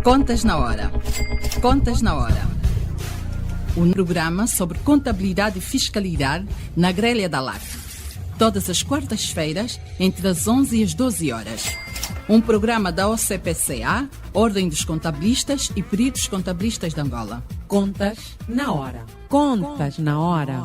Contas na Hora. Contas na Hora. Um programa sobre contabilidade e fiscalidade na grelha da LAC. Todas as quartas-feiras, entre as 11 e as 12 horas. Um programa da OCPCA, Ordem dos Contabilistas e Peritos Contabilistas de Angola. Contas na Hora. Contas na Hora.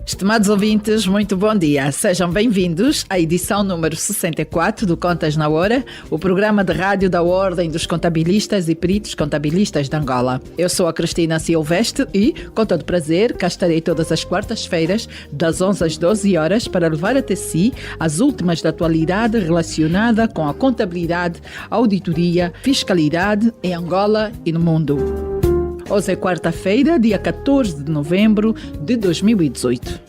Estimados ouvintes, muito bom dia. Sejam bem-vindos à edição número 64 do Contas na Hora, o programa de rádio da Ordem dos Contabilistas e Peritos Contabilistas de Angola. Eu sou a Cristina Silvestre e, com todo prazer, cá estarei todas as quartas-feiras, das 11 às 12 horas, para levar até si as últimas da atualidade relacionada com a contabilidade, auditoria, fiscalidade em Angola e no mundo. Hoje é quarta-feira, dia 14 de novembro de 2018.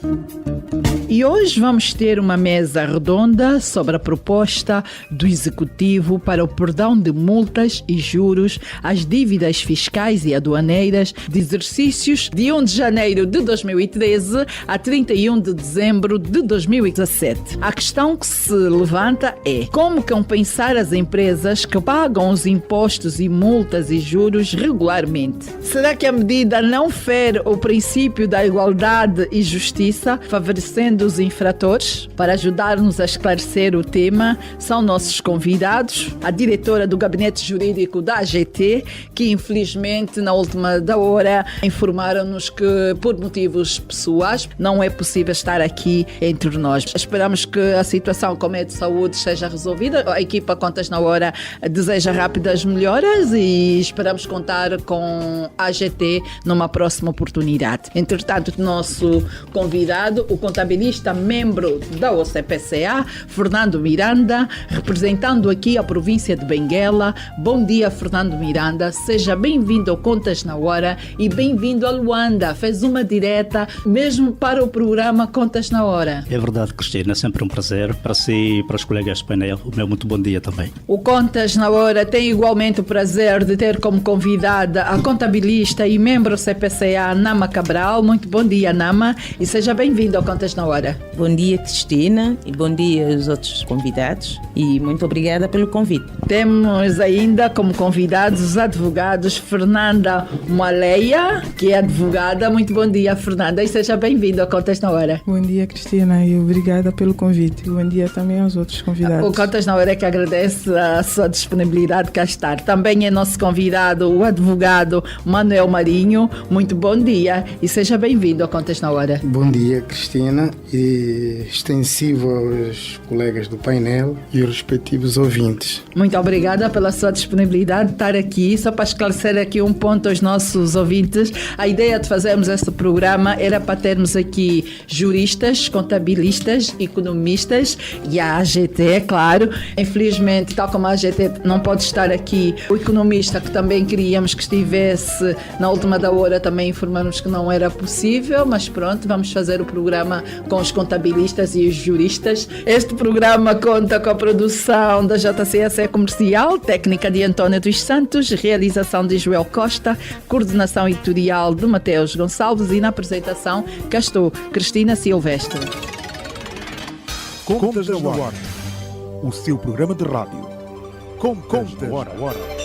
E hoje vamos ter uma mesa redonda sobre a proposta do Executivo para o perdão de multas e juros às dívidas fiscais e aduaneiras de exercícios de 1 de janeiro de 2013 a 31 de dezembro de 2017. A questão que se levanta é como compensar as empresas que pagam os impostos e multas e juros regularmente. Será que a medida não fere o princípio da igualdade e justiça, favorecendo os infratores? Para ajudar-nos a esclarecer o tema, são nossos convidados, a diretora do Gabinete Jurídico da AGT, que infelizmente na última da hora informaram-nos que por motivos pessoais não é possível estar aqui entre nós. Esperamos que a situação com o Meio de Saúde seja resolvida. A equipa Contas na Hora deseja rápidas melhoras e esperamos contar com a AGT numa próxima oportunidade. Entretanto, nosso convidado, o contabilista membro da OCPCA, Fernando Miranda, representando aqui a província de Benguela. Bom dia, Fernando Miranda. Seja bem-vindo ao Contas na Hora e bem-vindo a Luanda. Fez uma direta mesmo para o programa Contas na Hora. É verdade, Cristina. É sempre um prazer para si e para os colegas do painel. O meu muito bom dia também. O Contas na Hora tem igualmente o prazer de ter como convidada a contabilista e membro do CPCA, Nama Cabral. Muito bom dia, Nama, e seja bem-vindo ao Contas na Hora. Bom dia, Cristina, e bom dia aos outros convidados, e muito obrigada pelo convite. Temos ainda como convidados os advogados Fernanda Moaleia, que é advogada. Muito bom dia, Fernanda, e seja bem-vindo ao Contas na Hora. Bom dia, Cristina, e obrigada pelo convite. Bom dia também aos outros convidados. O Contas na Hora é que agradece a sua disponibilidade de cá estar. Também é nosso convidado o advogado Manuel Marinho. Muito bom dia e seja bem-vindo ao Contas na Hora. Bom dia, Cristina, e extensivo aos colegas do painel e os respectivos ouvintes. Muito obrigada pela sua disponibilidade de estar aqui. Só para esclarecer aqui um ponto aos nossos ouvintes, a ideia de fazermos este programa era para termos aqui juristas, contabilistas, economistas e a AGT, é claro. Infelizmente, tal como a AGT não pode estar aqui, o economista que também queríamos que estivesse na última da hora também informamos que não era possível, mas pronto, vamos fazer o programa com os contabilistas e os juristas. Este programa conta com a produção da JCSE Comercial, técnica de António dos Santos, realização de Joel Costa, coordenação editorial de Mateus Gonçalves e na apresentação cá estou, Cristina Silvestre. Contas na Hora, o seu programa de rádio. Contas na Hora.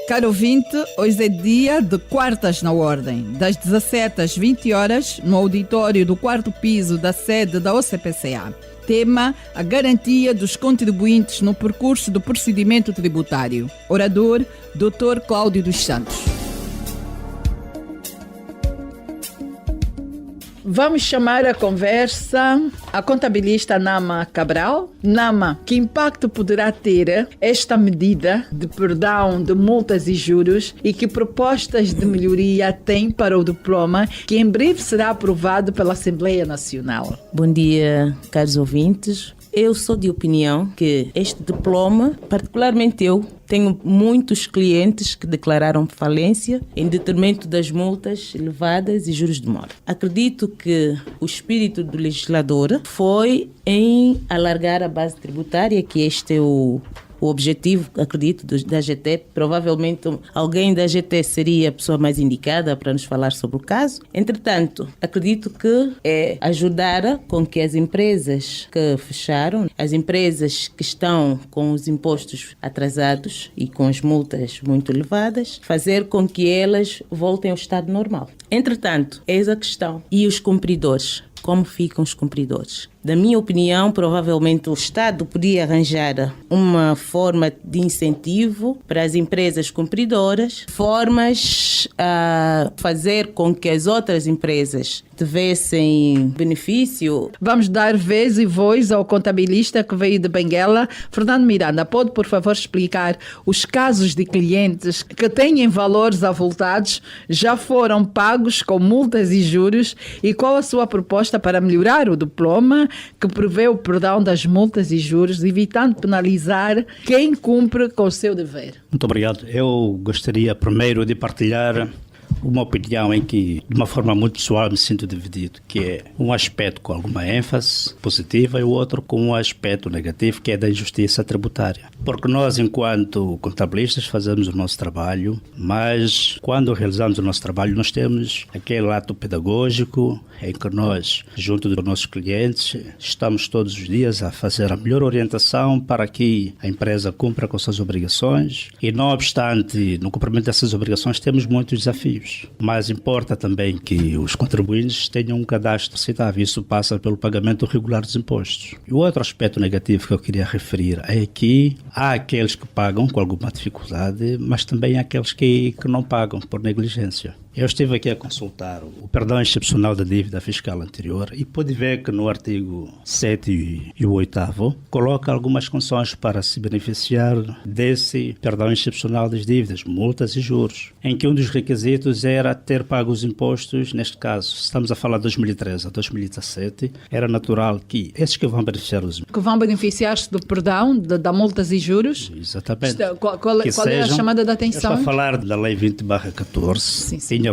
Caro ouvinte, hoje é dia de Quartas na Ordem, das 17 às 20 horas, no auditório do 4º piso da sede da OCPCA. Tema: a garantia dos contribuintes no percurso do procedimento tributário. Orador: Dr. Cláudio dos Santos. Vamos chamar a conversa a contabilista Nama Cabral. Nama, que impacto poderá ter esta medida de perdão de multas e juros e que propostas de melhoria tem para o diploma que em breve será aprovado pela Assembleia Nacional? Bom dia, caros ouvintes. Eu sou de opinião que este diploma, particularmente eu, tenho muitos clientes que declararam falência em detrimento das multas elevadas e juros de mora. Acredito que o espírito do legislador foi em alargar a base tributária, que este é o o objetivo, acredito, da GT. Provavelmente alguém da GT seria a pessoa mais indicada para nos falar sobre o caso. Entretanto, acredito que é ajudar com que as empresas que fecharam, as empresas que estão com os impostos atrasados e com as multas muito elevadas, fazer com que elas voltem ao estado normal. Entretanto, eis a questão. E os cumpridores? Como ficam os cumpridores? Da minha opinião, provavelmente o Estado podia arranjar uma forma de incentivo para as empresas cumpridoras, formas a fazer com que as outras empresas tivessem benefício. Vamos dar vez e voz ao contabilista que veio de Benguela. Fernando Miranda, pode, por favor, explicar os casos de clientes que têm valores avultados, já foram pagos com multas e juros, e qual a sua proposta para melhorar o diploma que prevê o perdão das multas e juros, evitando penalizar quem cumpre com o seu dever? Muito obrigado. Eu gostaria primeiro de partilhar uma opinião em que, de uma forma muito pessoal, me sinto dividido, que é um aspecto com alguma ênfase positiva e o outro com um aspecto negativo, que é da injustiça tributária. Porque nós, enquanto contabilistas, fazemos o nosso trabalho, mas quando realizamos o nosso trabalho, nós temos aquele ato pedagógico em que nós, junto dos nossos clientes, estamos todos os dias a fazer a melhor orientação para que a empresa cumpra com suas obrigações e, não obstante, no cumprimento dessas obrigações, temos muitos desafios. Mas importa também que os contribuintes tenham um cadastro citável. Isso passa pelo pagamento regular dos impostos. E o outro aspecto negativo que eu queria referir é que há aqueles que pagam com alguma dificuldade, mas também há aqueles que não pagam por negligência. Eu estive aqui a consultar o perdão excepcional da dívida fiscal anterior e pude ver que no artigo 7 e o 8º coloca algumas condições para se beneficiar desse perdão excepcional das dívidas, multas e juros, em que um dos requisitos era ter pago os impostos. Neste caso, estamos a falar de 2013 a 2017, era natural que esses que vão beneficiar-se Que vão beneficiar-se do perdão, da multas e juros? Exatamente. Qual é a chamada de atenção? Eu estou a falar da Lei 20/14, tinha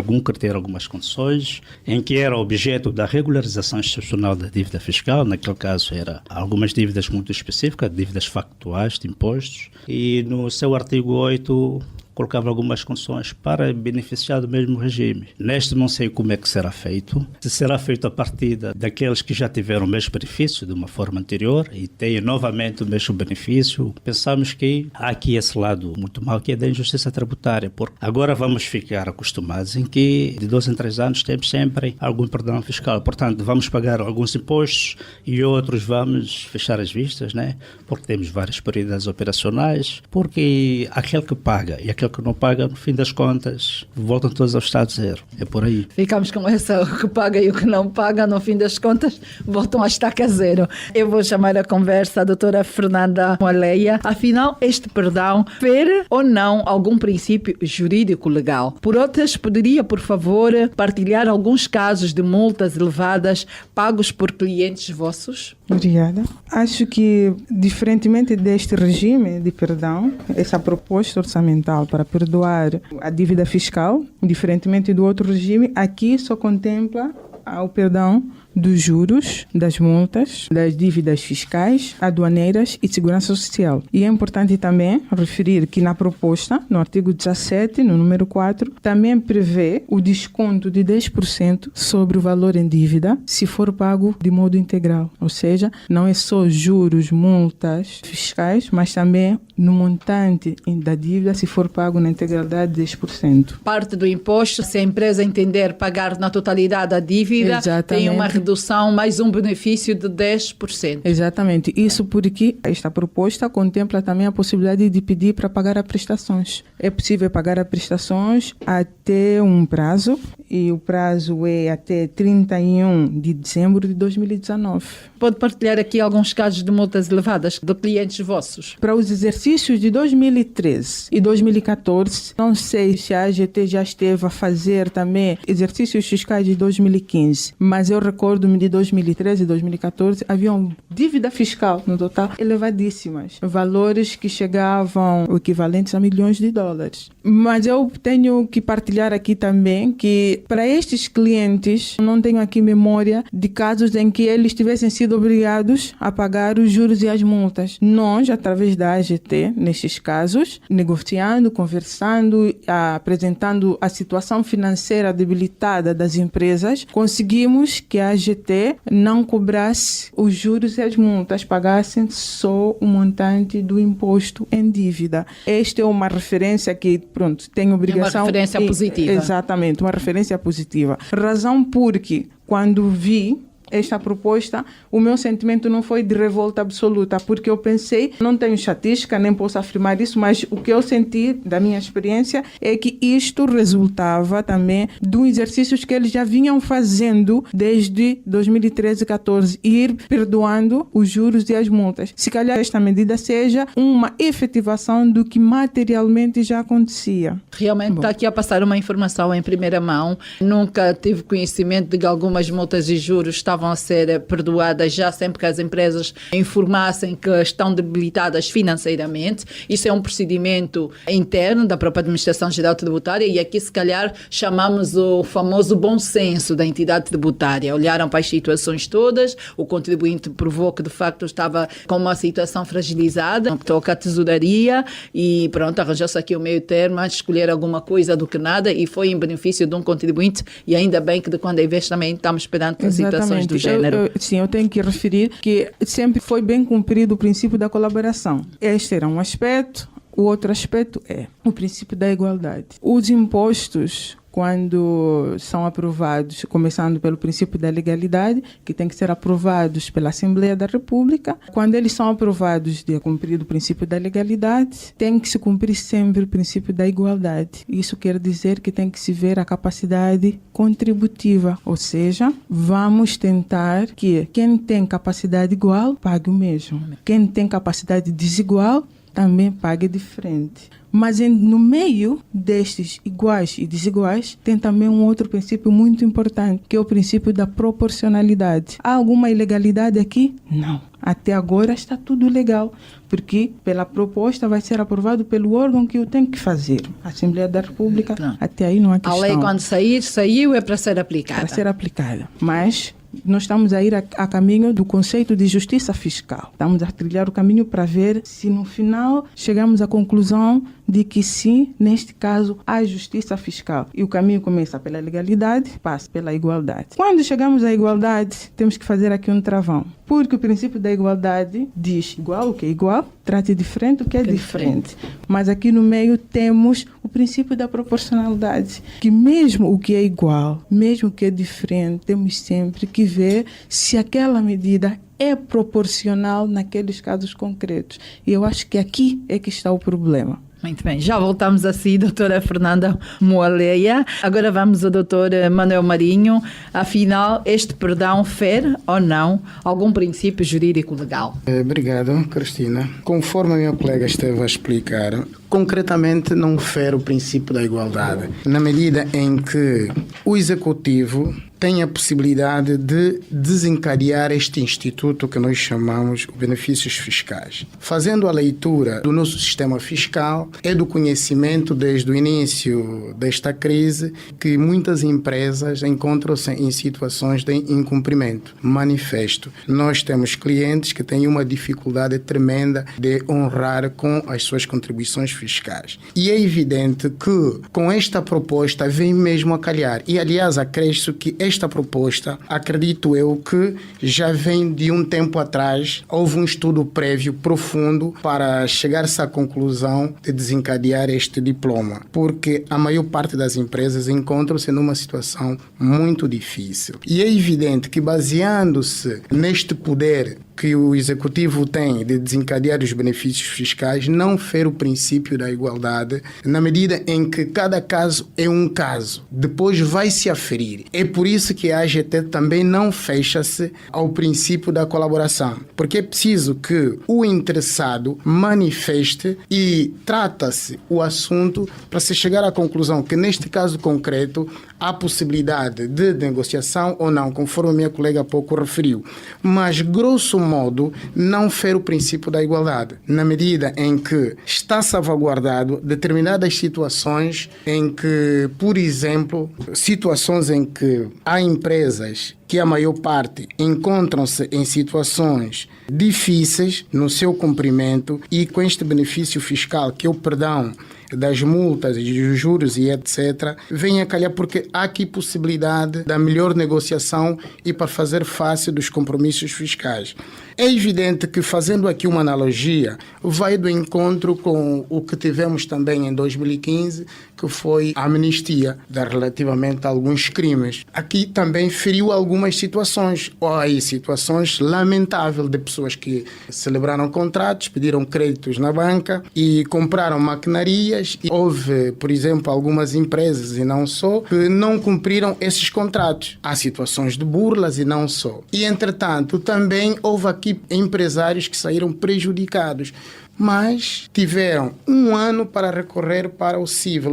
algumas condições em que era objeto da regularização excepcional da dívida fiscal. Naquele caso, era algumas dívidas muito específicas, dívidas factuais de impostos, e no seu artigo 8 colocava algumas condições para beneficiar do mesmo regime. Neste não sei como é que será feito. Se será feito a partir daqueles que já tiveram o mesmo benefício de uma forma anterior e têm novamente o mesmo benefício. Pensamos que há aqui esse lado muito mau, que é da injustiça tributária, porque agora vamos ficar acostumados em que de 2 em 3 anos temos sempre algum perdão fiscal. Portanto, vamos pagar alguns impostos e outros vamos fechar as vistas, né? Porque temos várias prioridades operacionais, porque aquele que paga e aquele que não paga, no fim das contas, voltam todos ao estado zero. É por aí. Ficamos com essa, o que paga e o que não paga, no fim das contas, voltam a estaca zero. Eu vou chamar a conversa a doutora Fernanda Moaleia. Afinal, este perdão fere ou não algum princípio jurídico legal? Por outras, poderia, por favor, partilhar alguns casos de multas elevadas pagos por clientes vossos? Obrigada. Acho que, diferentemente deste regime de perdão, essa proposta orçamental para perdoar a dívida fiscal, diferentemente do outro regime, aqui só contempla o perdão dos juros, das multas, das dívidas fiscais, aduaneiras e segurança social. E é importante também referir que na proposta, no artigo 17, no número 4, também prevê o desconto de 10% sobre o valor em dívida, se for pago de modo integral. Ou seja, não é só juros, multas fiscais, mas também no montante da dívida, se for pago na integralidade de 10%. Parte do imposto, se a empresa entender pagar na totalidade a dívida, tem uma redução, mais um benefício de 10%. Exatamente. Isso porque esta proposta contempla também a possibilidade de pedir para pagar as prestações. É possível pagar as prestações até um prazo, e o prazo é até 31 de dezembro de 2019. Pode partilhar aqui alguns casos de multas elevadas de clientes vossos? Para os exercícios de 2013 e 2014, não sei se a AGT já esteve a fazer também exercícios fiscais de 2015, mas eu recordo-me de 2013 e 2014, havia uma dívida fiscal no total elevadíssimas, valores que chegavam equivalentes a milhões de dólares. Mas eu tenho que partilhar aqui também que para estes clientes, não tenho aqui memória de casos em que eles tivessem sido obrigados a pagar os juros e as multas. Nós, através da AGT, nestes casos, negociando, conversando, apresentando a situação financeira debilitada das empresas, conseguimos que a AGT não cobrasse os juros e as multas, pagassem só o montante do imposto em dívida. Esta é uma referência que, pronto, tem obrigação... É uma referência positiva. Exatamente, uma referência positiva. Razão porque, quando vi esta proposta, o meu sentimento não foi de revolta absoluta, porque eu pensei, não tenho estatística, nem posso afirmar isso, mas o que eu senti da minha experiência é que isto resultava também dos exercícios que eles já vinham fazendo desde 2013, 14, ir perdoando os juros e as multas. Se calhar esta medida seja uma efetivação do que materialmente já acontecia. Realmente está aqui a passar uma informação em primeira mão. Nunca tive conhecimento de que algumas multas e juros estavam a ser perdoadas já sempre que as empresas informassem que estão debilitadas financeiramente. Isso é um procedimento interno da própria Administração Geral Tributária e aqui se calhar chamamos o famoso bom senso da entidade tributária. Olharam para as situações todas, o contribuinte provou que de facto estava com uma situação fragilizada, no que toca à tesouraria e pronto, arranjou-se aqui o meio termo a escolher alguma coisa do que nada e foi em benefício de um contribuinte e ainda bem que de quando em vez também estamos perante situações do género. Sim, eu tenho que referir que sempre foi bem cumprido o princípio da colaboração. Este era um aspecto, o outro aspecto é o princípio da igualdade. Os impostos, quando são aprovados, começando pelo princípio da legalidade, que tem que ser aprovados pela Assembleia da República, quando eles são aprovados de cumprir o princípio da legalidade, tem que se cumprir sempre o princípio da igualdade. Isso quer dizer que tem que se ver a capacidade contributiva, ou seja, vamos tentar que quem tem capacidade igual pague o mesmo. Quem tem capacidade desigual também pague diferente. Mas no meio destes iguais e desiguais, tem também um outro princípio muito importante, que é o princípio da proporcionalidade. Há alguma ilegalidade aqui? Não. Até agora está tudo legal, porque pela proposta vai ser aprovado pelo órgão que o tem que fazer. A Assembleia da República, não. Até aí não há questão. A lei quando saiu é para ser aplicada. Para ser aplicada. Mas nós estamos a ir a caminho do conceito de justiça fiscal. Estamos a trilhar o caminho para ver se no final chegamos à conclusão de que sim, neste caso, há justiça fiscal. E o caminho começa pela legalidade, passa pela igualdade. Quando chegamos à igualdade, temos que fazer aqui um travão. Porque o princípio da igualdade diz igual o que é igual, trate diferente o que é diferente. Mas aqui no meio temos o princípio da proporcionalidade, que mesmo o que é igual, mesmo o que é diferente, temos sempre que ver se aquela medida é proporcional naqueles casos concretos. E eu acho que aqui é que está o problema. Muito bem, já voltamos assim, doutora Fernanda Moaleia. Agora vamos ao doutor Manuel Marinho. Afinal, este perdão fere ou não algum princípio jurídico legal? Obrigado, Cristina. Conforme a minha colega esteve a explicar, concretamente não fere o princípio da igualdade, na medida em que o Executivo tem a possibilidade de desencadear este instituto que nós chamamos de benefícios fiscais. Fazendo a leitura do nosso sistema fiscal, é do conhecimento desde o início desta crise que muitas empresas encontram-se em situações de incumprimento manifesto. Nós temos clientes que têm uma dificuldade tremenda de honrar com as suas contribuições fiscais. E é evidente que com esta proposta vem mesmo a calhar. E aliás, acresce que esta proposta, acredito eu que já vem de um tempo atrás, houve um estudo prévio profundo para chegar-se à conclusão de desencadear este diploma, porque a maior parte das empresas encontram-se numa situação muito difícil. E é evidente que, baseando-se neste poder que o Executivo tem de desencadear os benefícios fiscais, não fere o princípio da igualdade, na medida em que cada caso é um caso. Depois vai se aferir. É por isso que a AGT também não fecha-se ao princípio da colaboração, porque é preciso que o interessado manifeste e trata-se o assunto para se chegar à conclusão que, neste caso concreto, há possibilidade de negociação ou não, conforme a minha colega há pouco referiu. Mas, grosso modo, não fere o princípio da igualdade, na medida em que está salvaguardado determinadas situações em que, por exemplo, situações em que há empresas que a maior parte encontram-se em situações difíceis no seu cumprimento e com este benefício fiscal, que é o perdão das multas e dos juros e etc., vem a calhar porque há aqui possibilidade da melhor negociação e para fazer face dos compromissos fiscais. É evidente que, fazendo aqui uma analogia, vai do encontro com o que tivemos também em 2015, que foi a amnistia relativamente a alguns crimes. Aqui também feriu algumas situações, ou aí situações lamentáveis de pessoas que celebraram contratos, pediram créditos na banca e compraram maquinarias. E houve, por exemplo, algumas empresas, e não só, que não cumpriram esses contratos. Há situações de burlas e não só. E, entretanto, também houve aqui empresários que saíram prejudicados, mas tiveram 1 ano para recorrer para o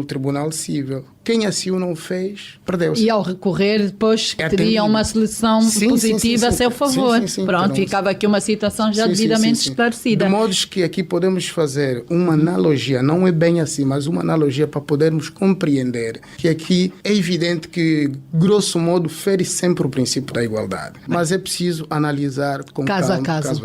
Tribunal Cível. Quem assim o não fez, perdeu-se. E ao recorrer, depois teria uma solução positiva a seu favor. Pronto, ficava aqui uma situação já devidamente esclarecida. De modo que aqui podemos fazer uma analogia, não é bem assim, mas uma analogia para podermos compreender que aqui é evidente que, grosso modo, fere sempre o princípio da igualdade. Mas é preciso analisar com caso a caso.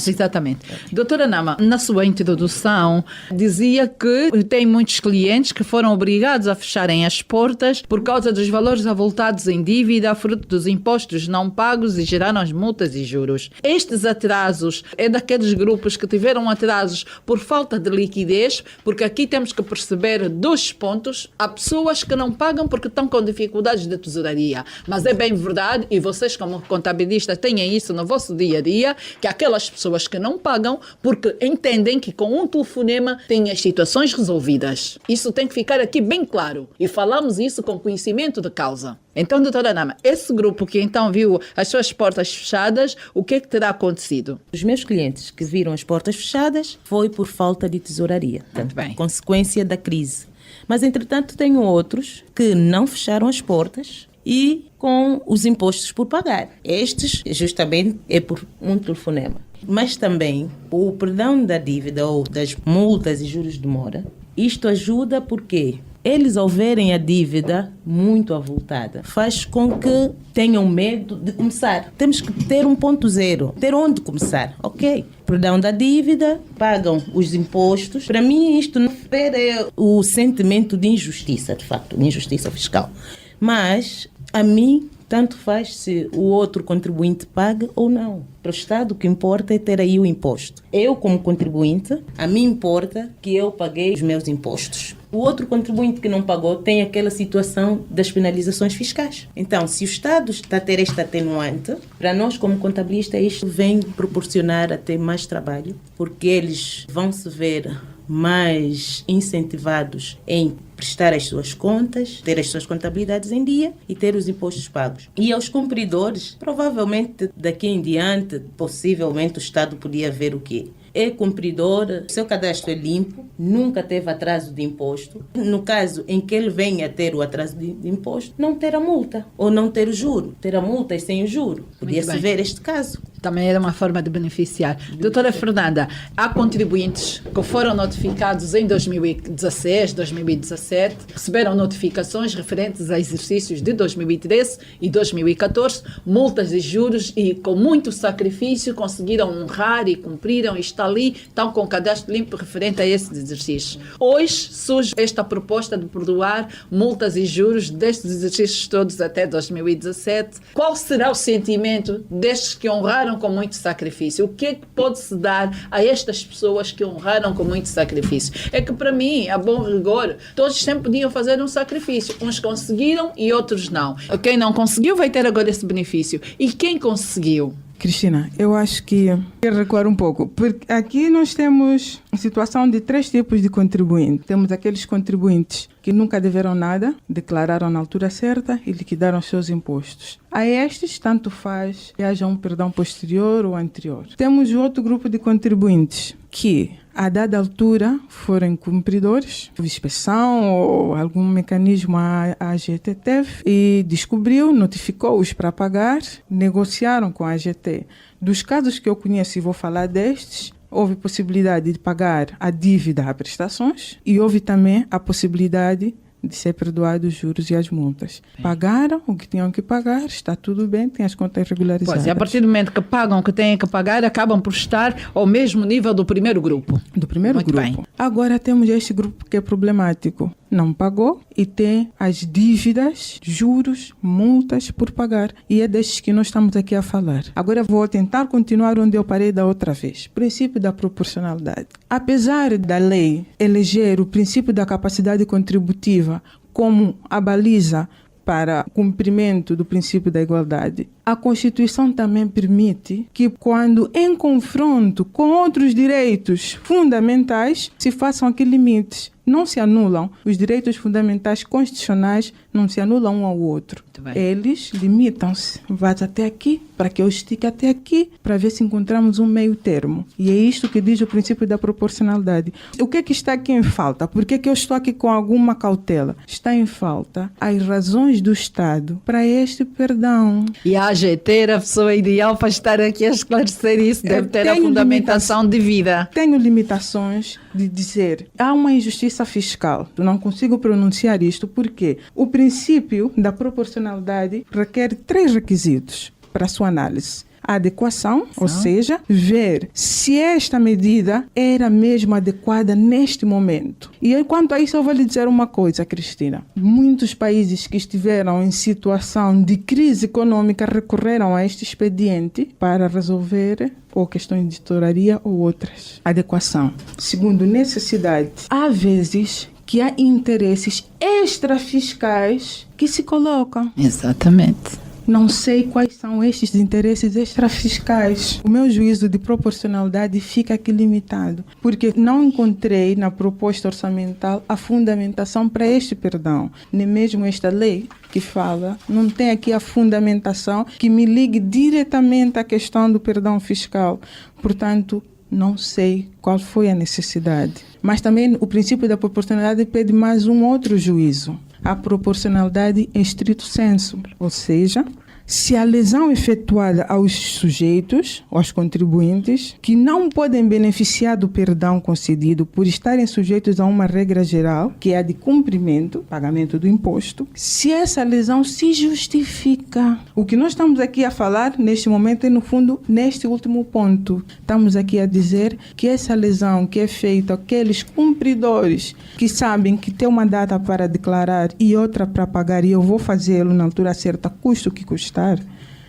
Exatamente. Doutora Nama, na sua introdução, dizia que tem muitos clientes que foram obrigados a fechar as portas por causa dos valores avultados em dívida, fruto dos impostos não pagos e geraram as multas e juros. Estes atrasos é daqueles grupos que tiveram atrasos por falta de liquidez, porque aqui temos que perceber 2 pontos. Há pessoas que não pagam porque estão com dificuldades de tesouraria, mas é bem verdade, e vocês como contabilistas têm isso no vosso dia a dia, que aquelas pessoas que não pagam porque entendem que com um telefonema têm as situações resolvidas. Isso tem que ficar aqui bem claro. E falamos isso com conhecimento de causa. Então, doutora Nama, esse grupo que então viu as suas portas fechadas, o que é que terá acontecido? Os meus clientes que viram as portas fechadas foi por falta de tesouraria. Muito bem. Consequência da crise. Mas, entretanto, tenho outros que não fecharam as portas e com os impostos por pagar. Estes, justamente, é por um telefonema. Mas também o perdão da dívida ou das multas e juros de mora, isto ajuda porque eles, ao verem a dívida muito avultada, faz com que tenham medo de começar. Temos que ter um ponto zero, ter onde começar, ok? Perdão da dívida, pagam os impostos. Para mim, isto não é o sentimento de injustiça, de facto, de injustiça fiscal. Mas, a mim, tanto faz se o outro contribuinte paga ou não. Para o Estado, o que importa é ter aí o imposto. Eu, como contribuinte, a mim importa que eu paguei os meus impostos. O outro contribuinte que não pagou tem aquela situação das penalizações fiscais. Então, se o Estado está a ter esta atenuante, para nós, como contabilistas, isto vem proporcionar até mais trabalho, porque eles vão se ver mais incentivados em prestar as suas contas, ter as suas contabilidades em dia e ter os impostos pagos. E aos cumpridores, provavelmente daqui em diante, possivelmente o Estado podia ver o quê? É cumpridor, seu cadastro é limpo, nunca teve atraso de imposto. No caso em que ele venha a ter o atraso de imposto, não ter a multa ou não ter o juro, ter a multa e sem o juro. Podia-se ver este caso. Também era uma forma de beneficiar. Doutora Fernanda, há contribuintes que foram notificados em 2016, 2017, receberam notificações referentes a exercícios de 2013 e 2014, multas e juros, e com muito sacrifício conseguiram honrar e cumpriram, e está ali, estão com o cadastro limpo referente a esses exercícios. Hoje surge esta proposta de perdoar multas e juros destes exercícios todos até 2017. Qual será o sentimento destes que honraram com muito sacrifício? O que é que pode-se dar a estas pessoas que honraram com muito sacrifício? É que, para mim, a bom rigor, todos sempre podiam fazer um sacrifício. Uns conseguiram e outros não. Quem não conseguiu vai ter agora esse benefício. E quem conseguiu? Cristina, eu acho que quero recuar um pouco, porque aqui nós temos a situação de 3 tipos de contribuintes. Temos aqueles contribuintes que nunca deveram nada, declararam na altura certa e liquidaram seus impostos. A estes, tanto faz que haja um perdão posterior ou anterior. Temos outro grupo de contribuintes que, a dada altura, foram cumpridores, inspeção ou algum mecanismo a AGT teve e descobriu, notificou-os para pagar, negociaram com a AGT. Dos casos que eu conheço e vou falar destes, houve possibilidade de pagar a dívida a prestações e houve também a possibilidade de ser perdoado os juros e as multas. Pagaram o que tinham que pagar, está tudo bem, tem as contas regularizadas. Pois, e a partir do momento que pagam o que têm que pagar, acabam por estar ao mesmo nível do primeiro grupo. Do primeiro Muito grupo. bem. Agora temos este grupo que é problemático. Não pagou e tem as dívidas, juros, multas por pagar. E é destes que nós estamos aqui a falar. Agora vou tentar continuar onde eu parei da outra vez. Princípio da proporcionalidade. Apesar da lei eleger o princípio da capacidade contributiva como a baliza para o cumprimento do princípio da igualdade, a Constituição também permite que, quando em confronto com outros direitos fundamentais, se façam aqui limites. Não se anulam. Os direitos fundamentais constitucionais não se anulam um ao outro. Eles limitam-se. Vai até aqui, para que eu estique até aqui, para ver se encontramos um meio termo. E é isto que diz o princípio da proporcionalidade. O que é que está aqui em falta? Por que é que eu estou aqui com alguma cautela? Está em falta as razões do Estado para este perdão. E a AGT era a pessoa ideal para estar aqui a esclarecer isso. Deve ter a fundamentação devida. Tenho limitações de dizer, há uma injustiça fiscal. Eu não consigo pronunciar isto porque o princípio da proporcionalidade requer 3 requisitos para a sua análise. A adequação, ou seja, ver se esta medida era mesmo adequada neste momento. E quanto a isso, eu vou lhe dizer uma coisa, Cristina. Muitos países que estiveram em situação de crise econômica recorreram a este expediente para resolver ou questões de tesouraria ou outras. Adequação. Segundo, necessidade. Há vezes que há interesses extrafiscais que se colocam. Exatamente. Não sei quais são estes interesses extrafiscais. O meu juízo de proporcionalidade fica aqui limitado, porque não encontrei na proposta orçamental a fundamentação para este perdão. Nem mesmo esta lei que fala, não tem aqui a fundamentação que me ligue diretamente à questão do perdão fiscal. Portanto, não sei qual foi a necessidade. Mas também o princípio da proporcionalidade pede mais um outro juízo. A proporcionalidade em estrito sensu, ou seja, se a lesão efetuada aos sujeitos, aos contribuintes, que não podem beneficiar do perdão concedido por estarem sujeitos a uma regra geral, que é a de cumprimento, pagamento do imposto, se essa lesão se justifica. O que nós estamos aqui a falar, neste momento, é, no fundo, neste último ponto. Estamos aqui a dizer que essa lesão que é feita àqueles cumpridores que sabem que tem uma data para declarar e outra para pagar, e eu vou fazê-lo na altura certa, custo que custar.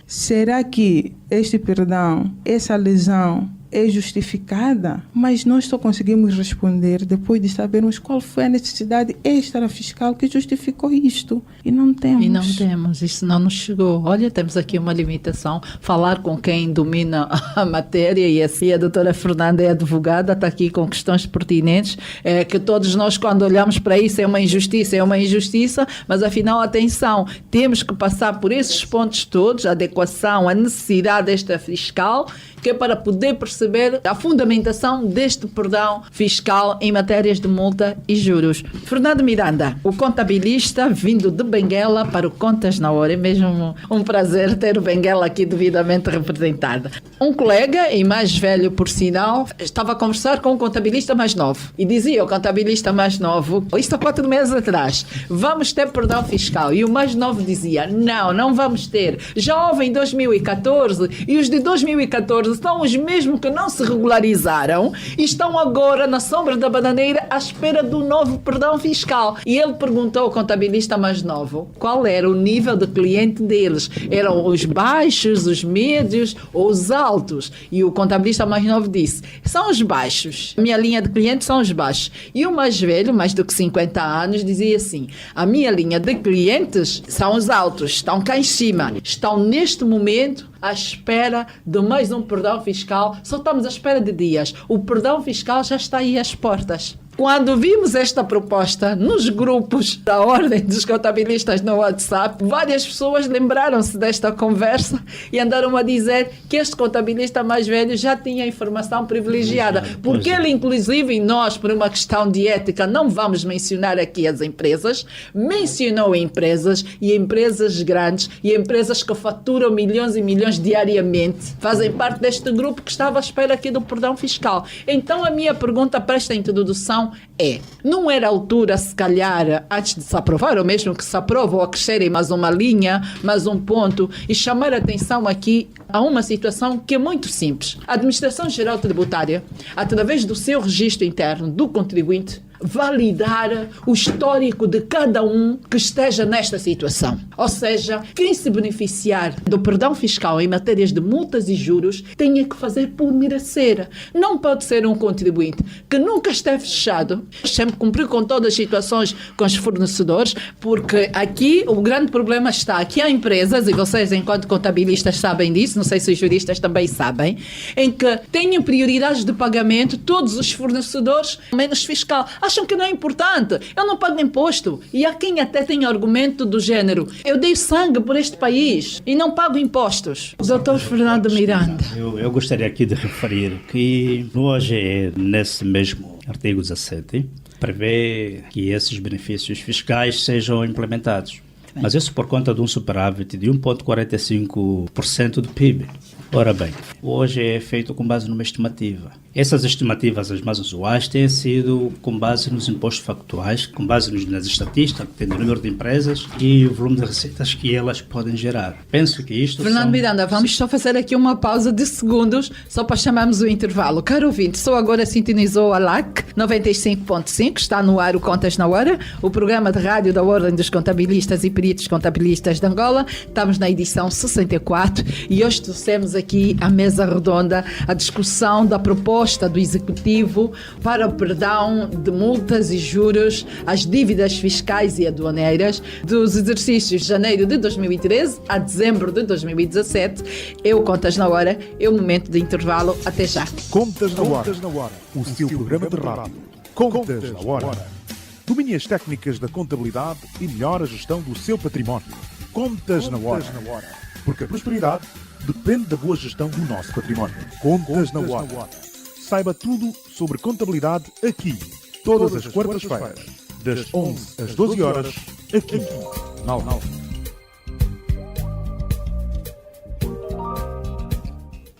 Será que este perdão, essa lesão é justificada? Mas nós só conseguimos responder depois de sabermos qual foi a necessidade extrafiscal que justificou isto. E não temos. E não temos, isso não nos chegou. Olha, temos aqui uma limitação. Falar com quem domina a matéria, e assim a doutora Fernanda é advogada, está aqui com questões pertinentes, que todos nós, quando olhamos para isso, é uma injustiça, mas afinal, atenção, temos que passar por esses pontos todos, a adequação, a necessidade extrafiscal, que é para poder perceber a fundamentação deste perdão fiscal em matérias de multa e juros. Fernando Miranda, o contabilista vindo de Benguela para o Contas na Hora. É mesmo um prazer ter o Benguela aqui devidamente representado. Um colega, e mais velho por sinal, estava a conversar com um contabilista mais novo e dizia ao contabilista mais novo, isto há 4 meses atrás, vamos ter perdão fiscal. E o mais novo dizia, não vamos ter. Já houve em 2014 e os de 2014 são os mesmos que não se regularizaram e estão agora na sombra da bananeira à espera do novo perdão fiscal. E ele perguntou ao contabilista mais novo qual era o nível de cliente deles. Eram os baixos, os médios ou os altos? E o contabilista mais novo disse, são os baixos. A minha linha de clientes são os baixos. E o mais velho, mais do que 50 anos, dizia assim, a minha linha de clientes são os altos, estão cá em cima, estão neste momento à espera de mais um perdão fiscal. Só estamos à espera de dias. O perdão fiscal já está aí às portas. Quando vimos esta proposta nos grupos da Ordem dos Contabilistas no WhatsApp, várias pessoas lembraram-se desta conversa e andaram a dizer que este contabilista mais velho já tinha informação privilegiada. Porque ele, inclusive, e nós, por uma questão de ética, não vamos mencionar aqui as empresas, mencionou empresas e empresas grandes e empresas que faturam milhões e milhões diariamente, fazem parte deste grupo que estava à espera aqui do perdão fiscal. Então a minha pergunta para esta introdução é: não era a altura, se calhar, antes de se aprovar, ou mesmo que se aprova, ou acrescerem mais uma linha, mais um ponto, e chamar a atenção aqui a uma situação que é muito simples. A Administração Geral Tributária, através do seu registro interno do contribuinte, validar o histórico de cada um que esteja nesta situação. Ou seja, quem se beneficiar do perdão fiscal em matérias de multas e juros tenha que fazer por merecer. Não pode ser um contribuinte que nunca esteve fechado, sempre cumprir com todas as situações com os fornecedores, porque aqui o grande problema está que há empresas, e vocês enquanto contabilistas sabem disso, não sei se os juristas também sabem, em que têm prioridades de pagamento todos os fornecedores, menos fiscal. Acham que não é importante. Eu não pago imposto. E há quem até tem argumento do género: eu dei sangue por este país e não pago impostos. Dr. Fernando Miranda. Eu gostaria aqui de referir que no OGE, nesse mesmo artigo 17, prevê que esses benefícios fiscais sejam implementados. Mas isso por conta de um superávit de 1,45% do PIB. Ora bem, hoje é feito com base numa estimativa. Essas estimativas, as mais usuais, têm sido com base nos impostos factuais, com base nas estatísticas, que tem o número de empresas e o volume de receitas que elas podem gerar. Penso que isto Fernando Miranda, vamos só fazer aqui uma pausa de segundos, só para chamarmos o intervalo. Caro ouvinte, só agora sintonizou a LAC 95.5, está no ar o Contas na Hora, o programa de rádio da Ordem dos Contabilistas e Peritos Contabilistas de Angola. Estamos na edição 64 e hoje trouxemos aqui à mesa redonda a discussão da proposta do Executivo para o perdão de multas e juros às dívidas fiscais e aduaneiras dos exercícios de janeiro de 2013 a dezembro de 2017. Eu Contas na Hora, é o momento de intervalo. Até já. Contas na Hora, o seu programa de rádio. Contas na Hora. Domine as técnicas da contabilidade e melhore a gestão do seu património. Contas na Hora. Porque a prosperidade depende da boa gestão do nosso património. Contas na Hora. Saiba tudo sobre contabilidade aqui, todas as quartas-feiras, das 11 às 12 horas, aqui, na Alva.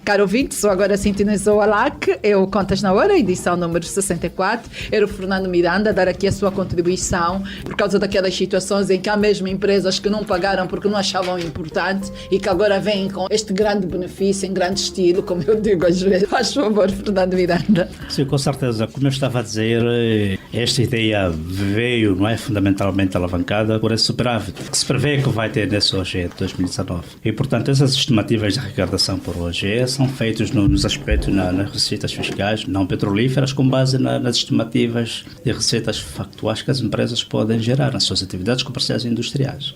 Caro ouvinte, só agora sintonizou a LAC, eu Contas na Hora, edição número 64. Era o Fernando Miranda a dar aqui a sua contribuição por causa daquelas situações em que há mesmo empresas que não pagaram porque não achavam importante e que agora vêm com este grande benefício em grande estilo, como eu digo às vezes. Faz favor, Fernando Miranda. Sim, com certeza. Como eu estava a dizer, esta ideia veio, não é, fundamentalmente alavancada por esse superávit que se prevê que vai ter nesse OGE de 2019. E, portanto, essas estimativas de arrecadação por OGE são feitos nos aspectos nas receitas fiscais não petrolíferas com base nas estimativas de receitas factuais que as empresas podem gerar nas suas atividades comerciais e industriais.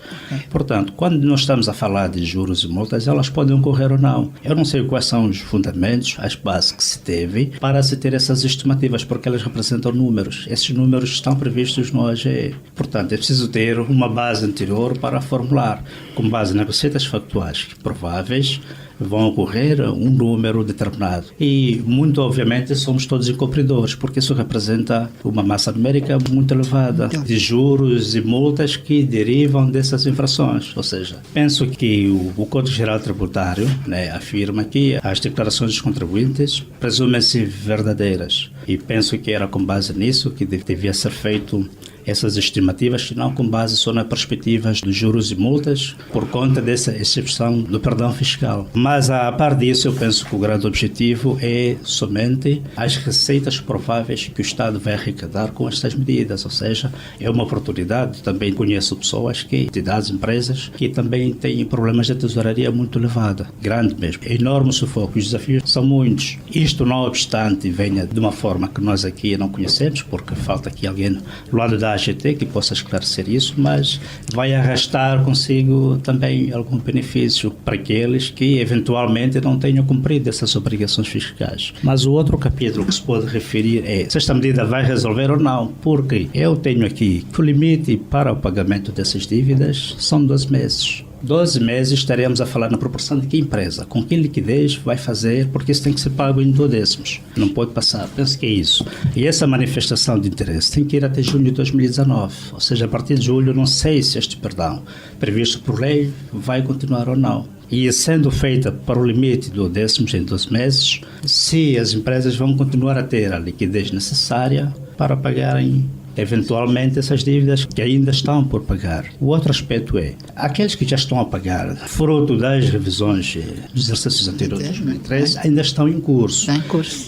Portanto, quando nós estamos a falar de juros e multas, elas podem ocorrer ou não. Eu não sei quais são os fundamentos, as bases que se teve para se ter essas estimativas, porque elas representam números. Esses números estão previstos no OGE. Portanto, é preciso ter uma base anterior para formular, com base nas receitas factuais prováveis, vão ocorrer um número determinado. E, muito obviamente, somos todos incumpridores, porque isso representa uma massa numérica muito elevada de juros e multas que derivam dessas infrações. Ou seja, penso que o Código Geral Tributário, né, afirma que as declarações dos contribuintes presumem-se verdadeiras. E penso que era com base nisso que devia ser feito essas estimativas, não com base só nas perspectivas dos juros e multas, por conta dessa exceção do perdão fiscal. Mas, a par disso, eu penso que o grande objetivo é somente as receitas prováveis que o Estado vai arrecadar com estas medidas, ou seja, é uma oportunidade. Também conheço pessoas, entidades, empresas, que também têm problemas de tesouraria muito elevada, grande mesmo, enorme sufoco, os desafios são muitos. Isto, não obstante, venha de uma forma que nós aqui não conhecemos, porque falta aqui alguém do lado da AGT que possa esclarecer isso, mas vai arrastar consigo também algum benefício para aqueles que eventualmente não tenham cumprido essas obrigações fiscais. Mas o outro capítulo que se pode referir é se esta medida vai resolver ou não, porque eu tenho aqui que o limite para o pagamento dessas dívidas são 12 meses. 12 meses estaremos a falar na proporção de que empresa, com que liquidez vai fazer, porque isso tem que ser pago em 12º. Não pode passar, penso que é isso. E essa manifestação de interesse tem que ir até junho de 2019, ou seja, a partir de julho, não sei se este perdão, previsto por lei, vai continuar ou não. E sendo feita para o limite do 10º em 12 meses, se as empresas vão continuar a ter a liquidez necessária para pagarem eventualmente essas dívidas que ainda estão por pagar. O outro aspecto é, aqueles que já estão a pagar, fruto das revisões dos exercícios anteriores de 2013, ainda estão em curso.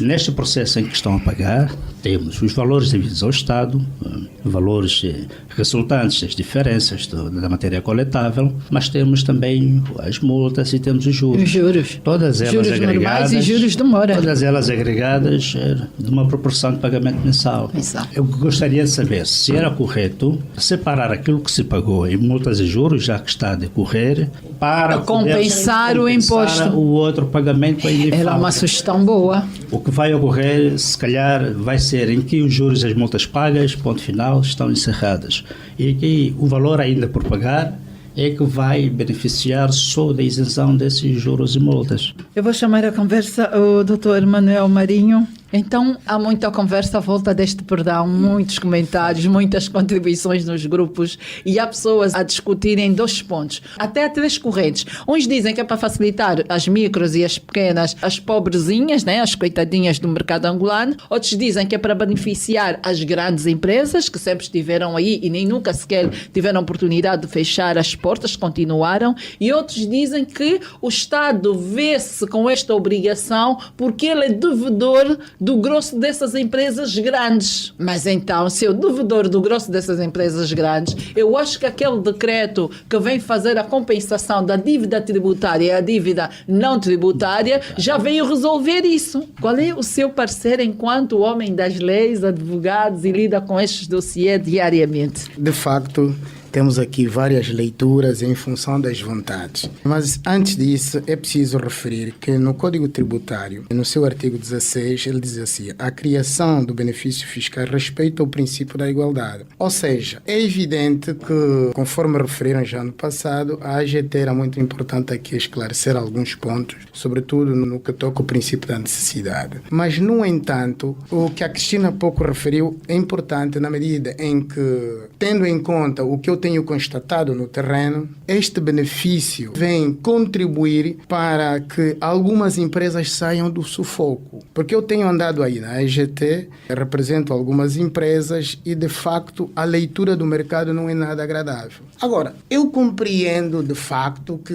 Neste processo em que estão a pagar, temos os valores devidos ao Estado, valores resultantes das diferenças da matéria coletável, mas temos também as multas e temos os juros. Os juros. Todas elas juros agregadas. Normais e juros de mora. Todas elas agregadas de uma proporção de pagamento mensal. Eu gostaria de saber se era correto separar aquilo que se pagou em multas e juros, já que está a decorrer, para compensar o imposto. O outro pagamento ainda falta. Era uma sugestão boa. O que vai ocorrer, se calhar, vai ser em que os juros e as multas pagas, ponto final, estão encerradas. E que o valor ainda por pagar é que vai beneficiar só da isenção desses juros e multas. Eu vou chamar a conversa o Dr. Manuel Marinho. Então, há muita conversa à volta deste perdão, muitos comentários, muitas contribuições nos grupos e há pessoas a discutirem 2 pontos. Até há 3 correntes. Uns dizem que é para facilitar as micros e as pequenas, as pobrezinhas, né, as coitadinhas do mercado angolano. Outros dizem que é para beneficiar as grandes empresas que sempre estiveram aí e nem nunca sequer tiveram oportunidade de fechar as portas, continuaram. E outros dizem que o Estado vê-se com esta obrigação porque ele é devedor do grosso dessas empresas grandes. Mas então, se eu devedor do grosso dessas empresas grandes, eu acho que aquele decreto que vem fazer a compensação da dívida tributária e a dívida não tributária já veio resolver isso. Qual é o seu parecer enquanto homem das leis, advogados e lida com estes dossiês diariamente? De facto, temos aqui várias leituras em função das vontades. Mas antes disso, é preciso referir que no Código Tributário, no seu artigo 16, ele diz assim: a criação do benefício fiscal respeita o princípio da igualdade. Ou seja, é evidente que, conforme referiram já no passado, a AGT era muito importante aqui esclarecer alguns pontos, sobretudo no que toca ao princípio da necessidade. Mas, no entanto, o que a Cristina há pouco referiu é importante na medida em que, tendo em conta o que eu tenho constatado no terreno, este benefício vem contribuir para que algumas empresas saiam do sufoco. Porque eu tenho andado aí na EGT, represento algumas empresas e, de facto, a leitura do mercado não é nada agradável. Agora, eu compreendo, de facto, que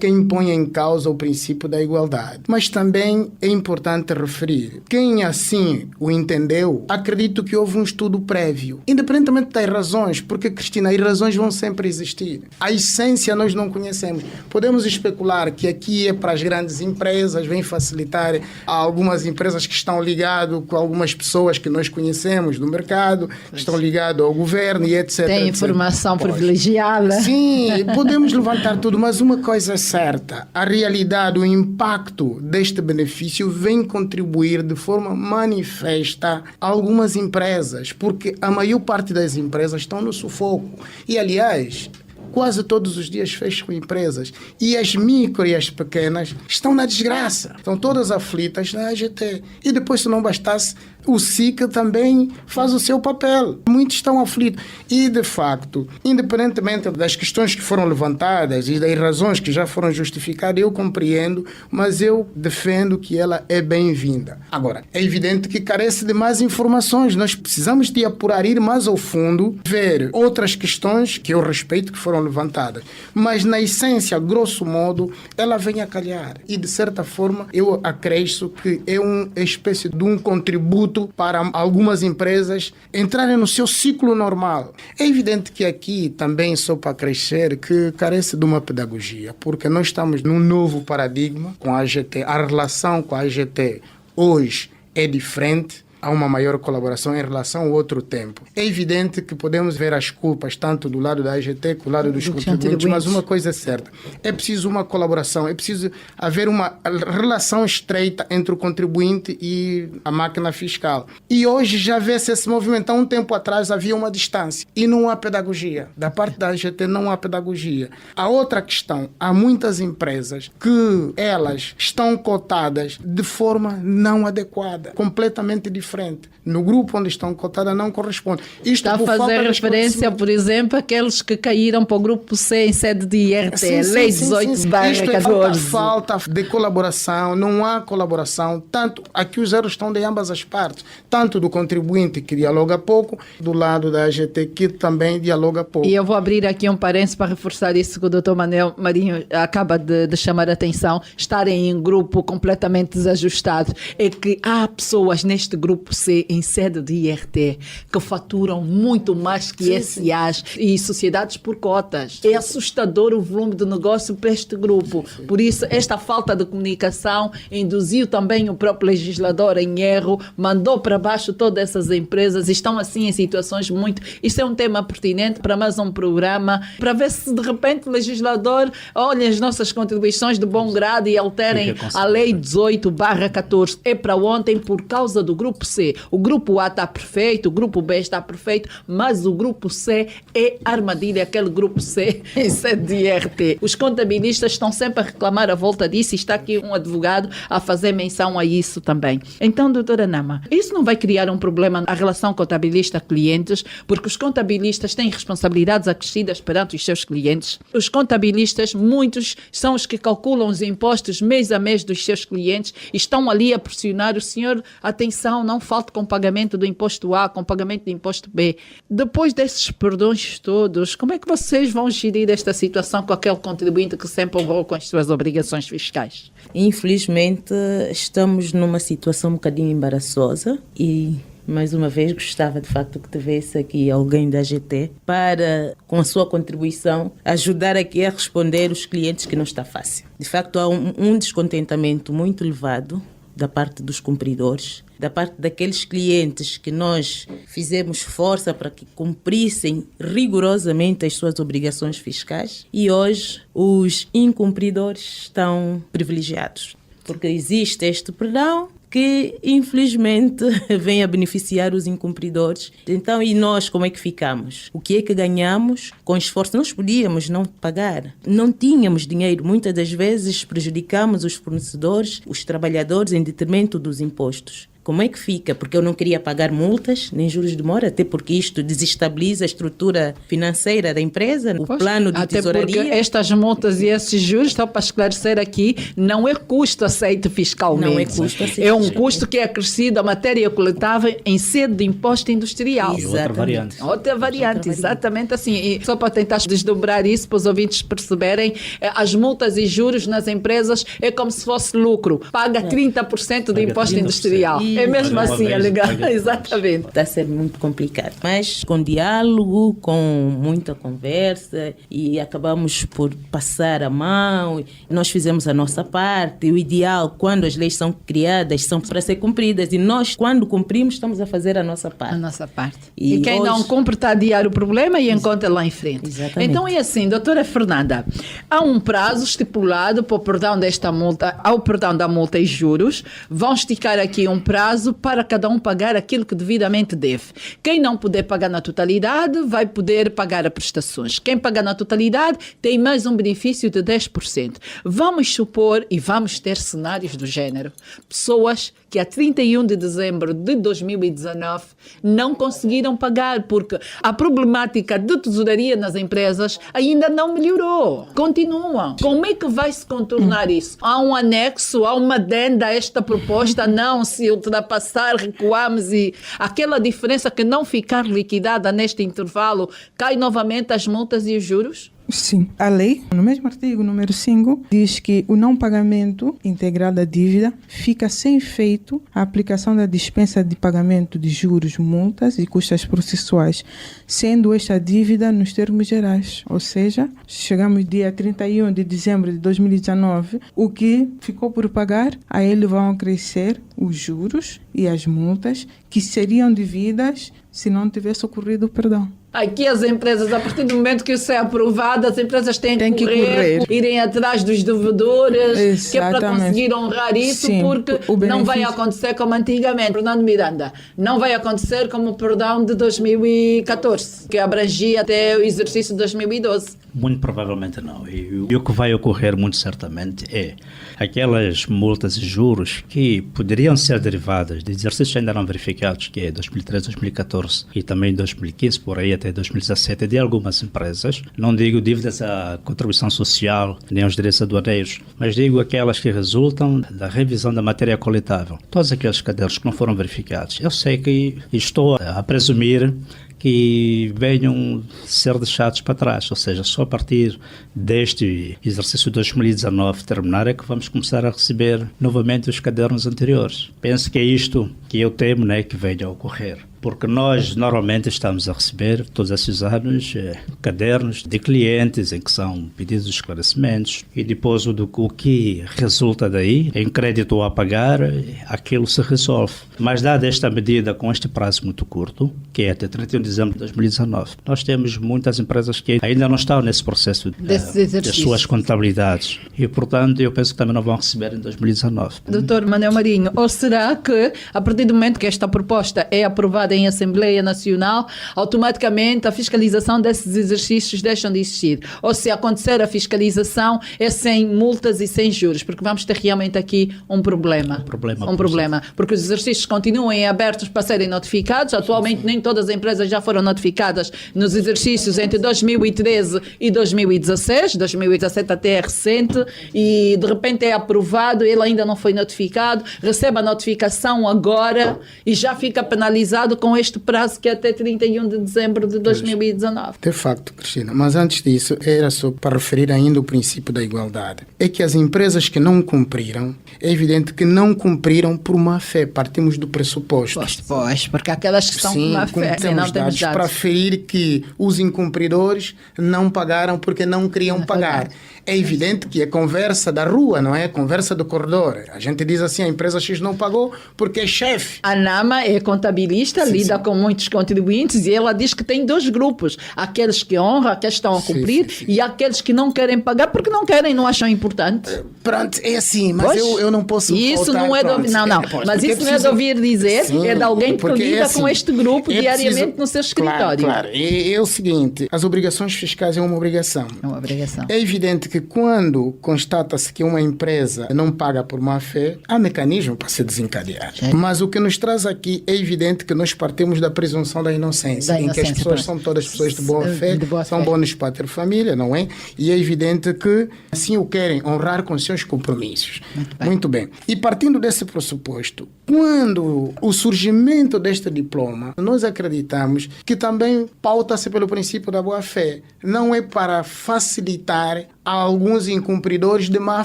quem põe em causa o princípio da igualdade. Mas também é importante referir, quem assim o entendeu, acredito que houve um estudo prévio. Independentemente das razões, porque, Cristina, as razões vão sempre existir. A essência nós não conhecemos. Podemos especular que aqui é para as grandes empresas, vem facilitar a algumas empresas que estão ligadas com algumas pessoas que nós conhecemos do mercado, que estão ligadas ao governo e etc. Tem informação privilegiada. Sim, podemos levantar tudo, mas uma coisa é certa, a realidade, o impacto deste benefício vem contribuir de forma manifesta a algumas empresas, porque a maior parte das empresas estão no sufoco. E, aliás, quase todos os dias fecham empresas. E as micro e as pequenas estão na desgraça. Estão todas aflitas na AGT. E depois, se não bastasse, o SICA também faz o seu papel. Muitos estão aflitos. E, de facto, independentemente das questões que foram levantadas e das razões que já foram justificadas, eu compreendo, mas eu defendo que ela é bem-vinda. Agora, é evidente que carece de mais informações. Nós precisamos de apurar, ir mais ao fundo, ver outras questões que eu respeito, que foram levantadas. Mas, na essência, grosso modo, ela vem a calhar. E, de certa forma, eu acredito que é uma espécie de um contributo para algumas empresas entrarem no seu ciclo normal. É evidente que aqui também, só para crescer, que carece de uma pedagogia, porque nós estamos num novo paradigma com a AGT. A relação com a AGT hoje é diferente há uma maior colaboração em relação ao outro tempo. É evidente que podemos ver as culpas tanto do lado da AGT como do lado dos contribuintes, mas uma coisa é certa, é preciso uma colaboração, é preciso haver uma relação estreita entre o contribuinte e a máquina fiscal. E hoje já vê-se esse movimento. Há um tempo atrás havia uma distância e não há pedagogia. Da parte da AGT não há pedagogia. A outra questão, há muitas empresas que elas estão cotadas de forma não adequada, completamente diferente. No grupo onde estão cotadas não corresponde. Isto está a fazer referência, por exemplo, àqueles que caíram para o grupo C em sede de IRT, Lei 18/14. Falta de colaboração, não há colaboração, tanto aqui os erros estão de ambas as partes, tanto do contribuinte que dialoga pouco, do lado da AGT que também dialoga pouco. E eu vou abrir aqui um parênteses para reforçar isso que o Dr. Manuel Marinho acaba de chamar a atenção, estarem em grupo completamente desajustado, é que há pessoas neste grupo C em sede de IRT que faturam muito mais que SAs e sociedades por cotas. É assustador o volume de negócio para este grupo. Por isso, esta falta de comunicação induziu também o próprio legislador em erro, mandou para baixo todas essas empresas e estão assim em situações muito... Isto é um tema pertinente para mais um programa, para ver se de repente o legislador olha as nossas contribuições de bom grado e alterem a Lei 18/14. É para ontem por causa do grupo C. O grupo A está perfeito, o grupo B está perfeito, mas o grupo C é armadilha, aquele grupo C em sede de IRT. Os contabilistas estão sempre a reclamar a volta disso e está aqui um advogado a fazer menção a isso também. Então, doutora Nama, isso não vai criar um problema na relação contabilista-clientes, porque os contabilistas têm responsabilidades acrescidas perante os seus clientes. Os contabilistas, muitos, são os que calculam os impostos mês a mês dos seus clientes e estão ali a pressionar o senhor, atenção, não falte com pagamento do imposto A, com pagamento do imposto B. Depois desses perdões todos, como é que vocês vão gerir esta situação com aquele contribuinte que sempre honrou com as suas obrigações fiscais? Infelizmente, estamos numa situação um bocadinho embaraçosa e, mais uma vez, gostava de facto que tivesse aqui alguém da AGT para, com a sua contribuição, ajudar aqui a responder os clientes que não está fácil. De facto, há um descontentamento muito elevado da parte dos cumpridores, da parte daqueles clientes que nós fizemos força para que cumprissem rigorosamente as suas obrigações fiscais e hoje os incumpridores estão privilegiados, porque existe este perdão que infelizmente vem a beneficiar os incumpridores. Então, e nós como é que ficamos? O que é que ganhamos com esforço? Nós podíamos não pagar, não tínhamos dinheiro. Muitas das vezes prejudicamos os fornecedores, os trabalhadores em detrimento dos impostos. Como é que fica? Porque eu não queria pagar multas, nem juros de mora, até porque isto desestabiliza a estrutura financeira da empresa, o plano de tesouraria. Até porque estas multas e esses juros, estão para esclarecer aqui, não é custo aceito fiscalmente. Não é custo aceito. É um custo que é acrescido à matéria coletável em sede de imposto industrial. E outra variante. Outra variante, exatamente assim. E só para tentar desdobrar isso, para os ouvintes perceberem, as multas e juros nas empresas é como se fosse lucro. Paga 30% do imposto industrial. É mesmo assim, é legal. Exatamente. Está a ser muito complicado. Mas com diálogo, com muita conversa e acabamos por passar a mão. Nós fizemos a nossa parte. O ideal, quando as leis são criadas, são para ser cumpridas. E nós, quando cumprimos, estamos a fazer a nossa parte. A nossa parte. E quem hoje não cumpre está a adiar o problema e encontra lá em frente. Exatamente. Então é assim, doutora Fernanda, há um prazo estipulado para o perdão desta multa, ao perdão da multa e juros. Vão esticar aqui um prazo para cada um pagar aquilo que devidamente deve. Quem não puder pagar na totalidade vai poder pagar as prestações. Quem pagar na totalidade tem mais um benefício de 10%. Vamos supor e vamos ter cenários do género. Pessoas que a 31 de dezembro de 2019 não conseguiram pagar porque a problemática de tesouraria nas empresas ainda não melhorou. Continuam. Como é que vai se contornar isso? Há um anexo, há uma adenda a esta proposta? Não, se ultrapassar, recuamos e aquela diferença que não ficar liquidada neste intervalo, cai novamente as multas e os juros? Sim. A lei, no mesmo artigo número 5, diz que o não pagamento integral da dívida fica sem efeito a aplicação da dispensa de pagamento de juros, multas e custas processuais, sendo esta dívida nos termos gerais. Ou seja, chegamos dia 31 de dezembro de 2019, o que ficou por pagar, a ele vão crescer os juros e as multas que seriam devidas se não tivesse ocorrido o perdão. Aqui as empresas, a partir do momento que isso é aprovado, as empresas têm que correr, irem atrás dos devedores, que é para conseguir honrar isso. Sim, porque não vai acontecer como antigamente. Fernando Miranda, não vai acontecer como o perdão de 2014, que abrangia até o exercício de 2012. Muito provavelmente não. E o que vai ocorrer muito certamente é aquelas multas e juros que poderiam ser derivadas de exercícios ainda não verificados, que é 2013, 2014 e também 2015, por aí até 2017, de algumas empresas. Não digo dívidas à contribuição social, nem aos direitos aduaneiros, mas digo aquelas que resultam da revisão da matéria coletável. Todos aqueles cadernos que não foram verificados. Eu sei que estou a presumir que venham ser deixados para trás, ou seja, só a partir deste exercício de 2019 terminar é que vamos começar a receber novamente os cadernos anteriores. Penso que é isto que eu temo, né, que venha a ocorrer. Porque nós normalmente estamos a receber todos esses anos cadernos de clientes em que são pedidos esclarecimentos e depois o que resulta daí, em crédito a pagar, aquilo se resolve. Mas dada esta medida com este prazo muito curto, que é até 31 de dezembro de 2019, nós temos muitas empresas que ainda não estão nesse processo das suas contabilidades e, portanto, eu penso que também não vão receber em 2019. Doutor Manuel Marinho, ou será que, a partir do momento que esta proposta é aprovada em Assembleia Nacional, automaticamente a fiscalização desses exercícios deixam de existir? Ou se acontecer a fiscalização é sem multas e sem juros? Porque vamos ter realmente aqui um problema. Um problema. Porque os exercícios continuem abertos para serem notificados. Atualmente nem todas as empresas já foram notificadas nos exercícios entre 2013 e 2016. 2017 até é recente e de repente é aprovado, ele ainda não foi notificado, recebe a notificação agora e já fica penalizado com este prazo que é até 31 de dezembro de 2019. De facto, Cristina, mas antes disso, era só para referir ainda o princípio da igualdade. É que as empresas que não cumpriram, é evidente que não cumpriram por má fé, partimos do pressuposto. Pois, porque aquelas que estão com má fé, temos dados para aferir que os incumpridores não pagaram porque não queriam pagar. É evidente que é conversa da rua, não é? Conversa do corredor. A gente diz assim, a empresa X não pagou porque é chefe. A NAMA é contabilista, lida com muitos contribuintes e ela diz que tem dois grupos. Aqueles que honram, aqueles que estão a cumprir e aqueles que não querem pagar porque não querem, não acham importante. Pronto, é assim, mas eu não posso isso não é de, não, mas isso não é de ouvir dizer, é de alguém que lida com este grupo diariamente no seu escritório. Claro. É o seguinte, as obrigações fiscais é uma obrigação. É uma obrigação. É evidente que quando constata-se que uma empresa não paga por má fé, há mecanismo para se desencadear. Mas o que nos traz aqui é evidente que nós partimos da presunção da inocência, em que as pessoas são todas pessoas de boa fé, são bônus para ter família, não é? E é evidente que assim o querem honrar com seus compromissos. Muito bem. E partindo desse pressuposto, quando o surgimento deste diploma, nós acreditamos que também pauta-se pelo princípio da boa fé. Não é para facilitar a alguns incumpridores de má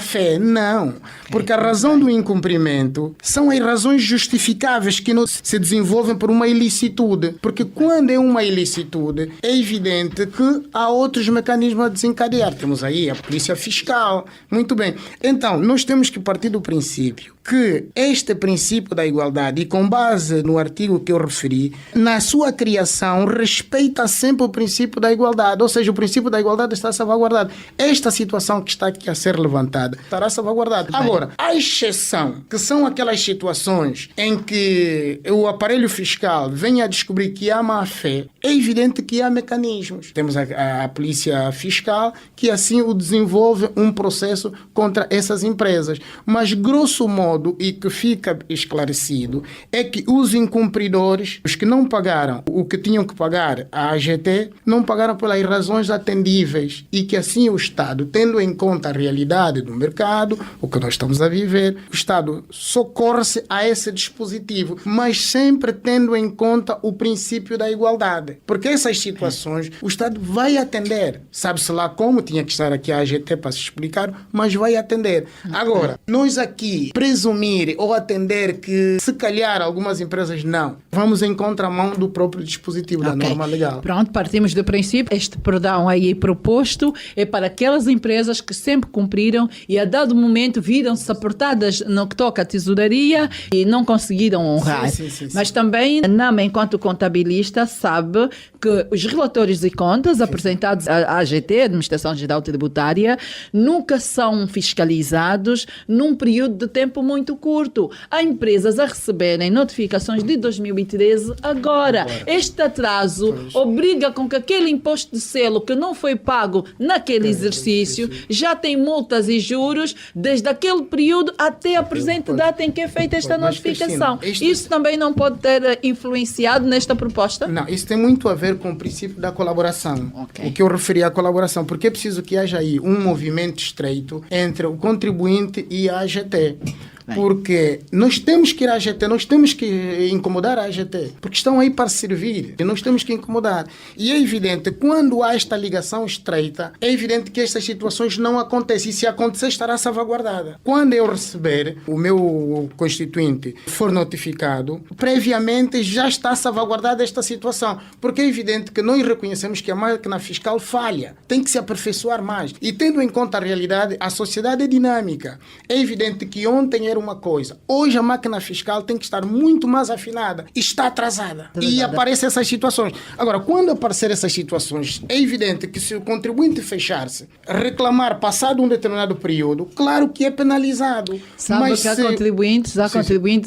fé, não. Porque a razão do incumprimento são as razões justificáveis que não se desenvolvem por uma ilicitude. Porque quando é uma ilicitude, é evidente que há outros mecanismos a desencadear. Temos aí a polícia fiscal. Muito bem. Então, nós temos que partir do princípio que este princípio da igualdade, e com base no artigo que eu referi, na sua criação, respeita sempre o princípio da igualdade. Ou seja, o princípio da igualdade está salvaguardado. Esta situação que está aqui a ser levantada estará salvaguardada. Agora, a exceção, que são aquelas situações em que o aparelho fiscal venha a descobrir que há má fé, é evidente que há mecanismos. Temos a polícia fiscal que assim o desenvolve um processo contra essas empresas. Mas, grosso modo, e que fica esclarecido, é que os incumpridores, os que não pagaram o que tinham que pagar à AGT, não pagaram pelas razões atendíveis e que assim o Estado, tendo em conta a realidade do mercado, o que nós estamos a viver, o Estado socorre-se a esse dispositivo, mas sempre tendo em conta o princípio da igualdade. Porque essas situações o Estado vai atender. Sabe-se lá como, tinha que estar aqui a AGT para se explicar, mas vai atender. Agora, nós aqui presumimos presumir ou atender que, se calhar, algumas empresas não. Vamos em contramão do próprio dispositivo da norma legal. Pronto, partimos do princípio. Este perdão aí proposto é para aquelas empresas que sempre cumpriram e a dado momento viram-se apertadas no que toca à tesouraria e não conseguiram honrar. Sim. Mas também, NAMA, enquanto contabilista, sabe que os relatórios de contas apresentados à AGT, Administração Geral Tributária, nunca são fiscalizados num período de tempo muito curto. Há empresas a receberem notificações de 2013 agora. Este atraso obriga com que aquele imposto de selo que não foi pago naquele exercício já tem multas e juros desde aquele período até a presente data em que é feita esta notificação. Isso também não pode ter influenciado nesta proposta? Não, isso tem muito a ver com o princípio da colaboração. O que eu referi à colaboração, porque é preciso que haja aí um movimento estreito entre o contribuinte e a AGT. Porque nós temos que ir à AGT, nós temos que incomodar a AGT, porque estão aí para servir e nós temos que incomodar. E é evidente, quando há esta ligação estreita, é evidente que estas situações não acontecem e se acontecer estará salvaguardada. Quando eu receber, o meu constituinte for notificado, previamente já está salvaguardada esta situação, porque é evidente que nós reconhecemos que a máquina fiscal falha, tem que se aperfeiçoar mais. E tendo em conta a realidade, a sociedade é dinâmica. É evidente que ontem era uma coisa. Hoje a máquina fiscal tem que estar muito mais afinada. Está atrasada. E aparecem essas situações. Agora, quando aparecer essas situações, é evidente que se o contribuinte fechar-se, reclamar passado um determinado período, claro que é penalizado. Sabe mas que há contribuintes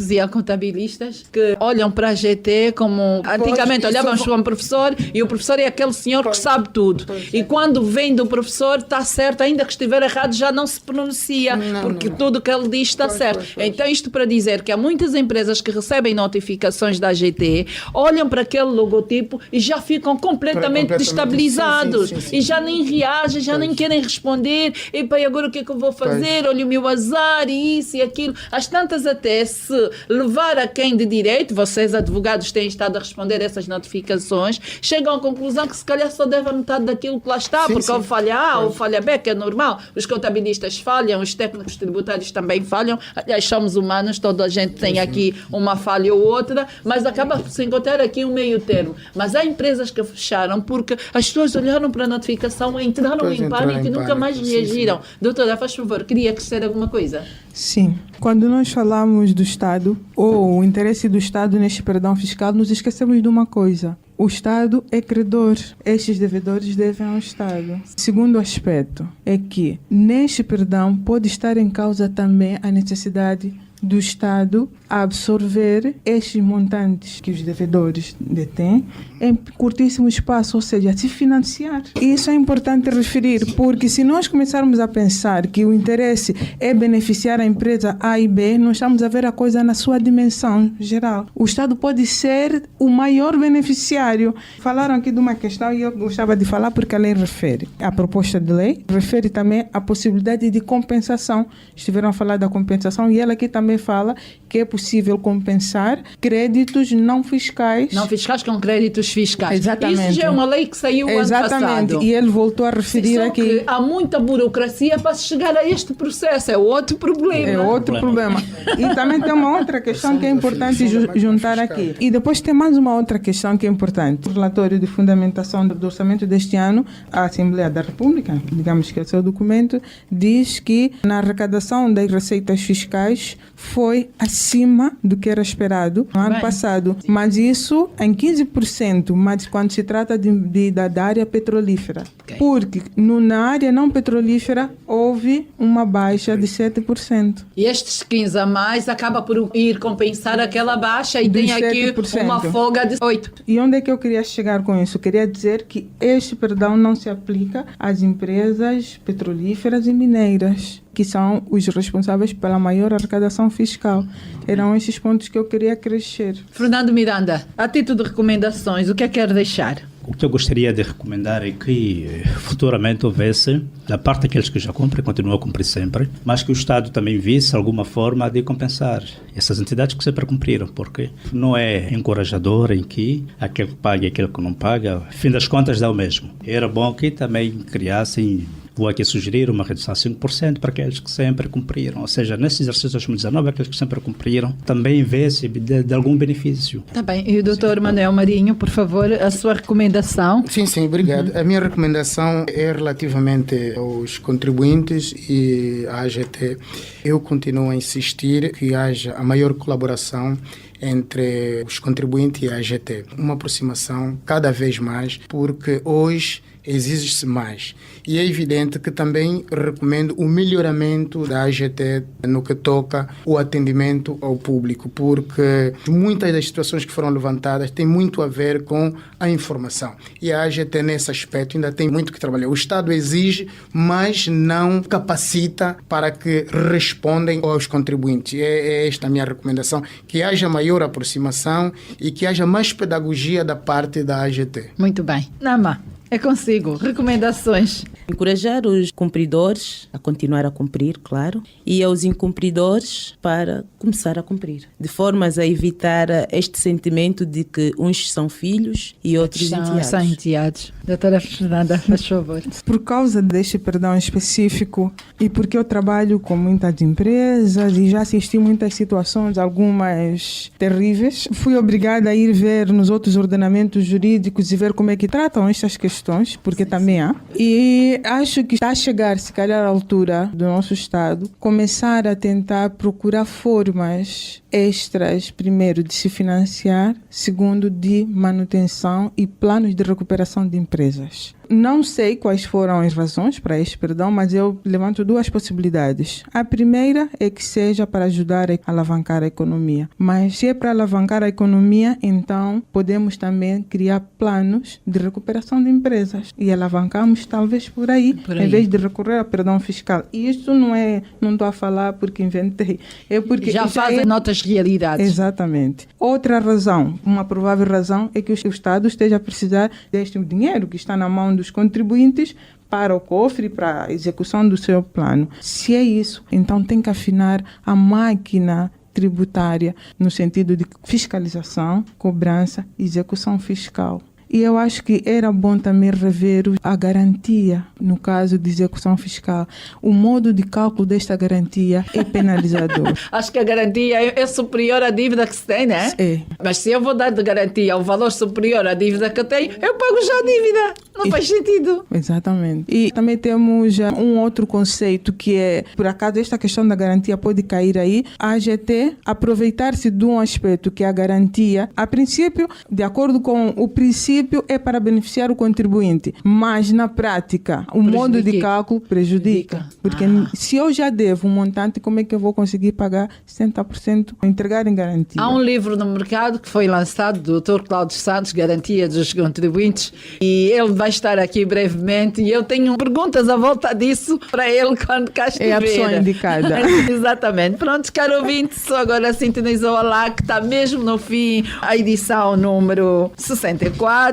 e há contabilistas que olham para a GT como... Antigamente olhávamos para um professor e o professor é aquele senhor que sabe tudo. E quando vem do professor, está certo, ainda que estiver errado, já não se pronuncia, porque tudo que ele diz está certo. Então, isto para dizer que há muitas empresas que recebem notificações da AGT, olham para aquele logotipo e já ficam completamente destabilizados. Sim. E já nem reagem, já nem querem responder. E pai, agora o que é que eu vou fazer? Olha o meu azar e isso e aquilo. Às tantas até se levar a quem de direito, vocês advogados têm estado a responder essas notificações, chegam à conclusão que se calhar só deve a metade daquilo que lá está, porque ou falha A ou falha B, que é normal. Os contabilistas falham, os técnicos tributários também falham. Aliás, somos humanos, toda a gente tem aqui uma falha ou outra, mas acaba por se encontrar aqui um meio termo. Mas há empresas que fecharam porque as pessoas olharam para a notificação e entraram em pânico e nunca mais reagiram. Doutora, faz favor, queria acrescer alguma coisa? Sim. Quando nós falamos do Estado, ou o interesse do Estado neste perdão fiscal, nos esquecemos de uma coisa. O Estado é credor. Estes devedores devem ao Estado. Segundo aspecto é que, neste perdão, pode estar em causa também a necessidade do Estado a absorver estes montantes que os devedores detêm em curtíssimo espaço, ou seja, se financiar. E isso é importante referir, porque se nós começarmos a pensar que o interesse é beneficiar a empresa A e B, nós estamos a ver a coisa na sua dimensão geral. O Estado pode ser o maior beneficiário. Falaram aqui de uma questão e eu gostava de falar porque a lei refere. A proposta de lei refere também a possibilidade de compensação. Estiveram a falar da compensação e ela aqui também fala que é possível compensar créditos não fiscais. Não fiscais com créditos fiscais. Exatamente. Isso já é uma lei que saiu ano passado. Exatamente. E ele voltou a referir só aqui. Que há muita burocracia para se chegar a este processo. É outro problema. É outro problema. E também tem uma outra questão que é importante juntar aqui. E depois tem mais uma outra questão que é importante. O relatório de fundamentação do orçamento deste ano, a Assembleia da República, digamos que é o seu documento, diz que na arrecadação das receitas fiscais foi acima do que era esperado no ano passado. Mas isso em 15%, mas quando se trata da área petrolífera. Okay. Porque na área não petrolífera houve uma baixa de 7%. E estes 15 a mais acaba por ir compensar aquela baixa e tem aqui 7%. Uma folga de 8%. E onde é que eu queria chegar com isso? Eu queria dizer que este perdão não se aplica às empresas petrolíferas e mineiras, que são os responsáveis pela maior arrecadação fiscal. Eram esses pontos que eu queria crescer. Fernando Miranda, a título de recomendações, o que é que quer deixar? O que eu gostaria de recomendar é que futuramente houvesse, da parte daqueles que já cumprem, continuam a cumprir sempre, mas que o Estado também visse alguma forma de compensar essas entidades que sempre cumpriram, porque não é encorajador em que aquele que paga e aquele que não paga, fim das contas dá o mesmo. Era bom que também criassem Vou aqui sugerir uma redução a 5% para aqueles que sempre cumpriram. Ou seja, nesse exercício de 2019, aqueles que sempre cumpriram, também vê-se de algum benefício. Tá bem. E o doutor Manuel Marinho, por favor, a sua recomendação? Sim, obrigado. A minha recomendação é relativamente aos contribuintes e à AGT. Eu continuo a insistir que haja a maior colaboração entre os contribuintes e a AGT. Uma aproximação cada vez mais, porque hoje exige-se mais. E é evidente que também recomendo o melhoramento da AGT no que toca o atendimento ao público, porque muitas das situações que foram levantadas têm muito a ver com a informação. E a AGT, nesse aspecto, ainda tem muito que trabalhar. O Estado exige, mas não capacita para que respondem aos contribuintes. É esta a minha recomendação, que haja maior aproximação e que haja mais pedagogia da parte da AGT. Muito bem. Nama, é consigo. Recomendações. Encorajar os cumpridores a continuar a cumprir, claro, e aos incumpridores para começar a cumprir, de formas a evitar este sentimento de que uns são filhos e outros enteados. São enteados. Doutora Fernanda, faz favor. Por causa deste perdão específico e porque eu trabalho com muitas empresas e já assisti muitas situações, algumas terríveis, fui obrigada a ir ver nos outros ordenamentos jurídicos e ver como é que tratam estas questões, porque também há. E acho que está a chegar, se calhar, à altura do nosso Estado, começar a tentar procurar formas extras, primeiro, de se financiar, segundo, de manutenção e planos de recuperação de empresas. Não sei quais foram as razões para este perdão, mas eu levanto duas possibilidades. A primeira é que seja para ajudar a alavancar a economia. Mas se é para alavancar a economia, então podemos também criar planos de recuperação de empresas e alavancamos talvez por aí, em vez de recorrer a perdão fiscal. E isso não estou a falar porque inventei. É porque já fazem notas realidades. Exatamente. Outra razão, uma provável razão, é que o Estado esteja a precisar deste dinheiro que está na mão dos contribuintes para o cofre, para a execução do seu plano. Se é isso, então tem que afinar a máquina tributária no sentido de fiscalização, cobrança e execução fiscal. E eu acho que era bom também rever a garantia no caso de execução fiscal. O modo de cálculo desta garantia é penalizador. Acho que a garantia é superior à dívida que se tem, né? É. Mas se eu vou dar de garantia o valor superior à dívida que eu tenho, eu pago já a dívida. Não faz sentido. Exatamente. E também temos um outro conceito que é, por acaso, esta questão da garantia pode cair aí. A AGT aproveitar-se de um aspecto que é a garantia, a princípio, de acordo com o princípio, é para beneficiar o contribuinte, mas na prática o modo de cálculo prejudica. Porque se eu já devo um montante, como é que eu vou conseguir pagar 60% entregar em garantia? Há um livro no mercado que foi lançado do Dr. Cláudio Santos, Garantia dos Contribuintes, e ele vai estar aqui brevemente e eu tenho perguntas à volta disso para ele quando cá estiver. É a pessoa indicada. Exatamente. Pronto, caro ouvinte, só agora sintonizou lá que está mesmo no fim a edição número 64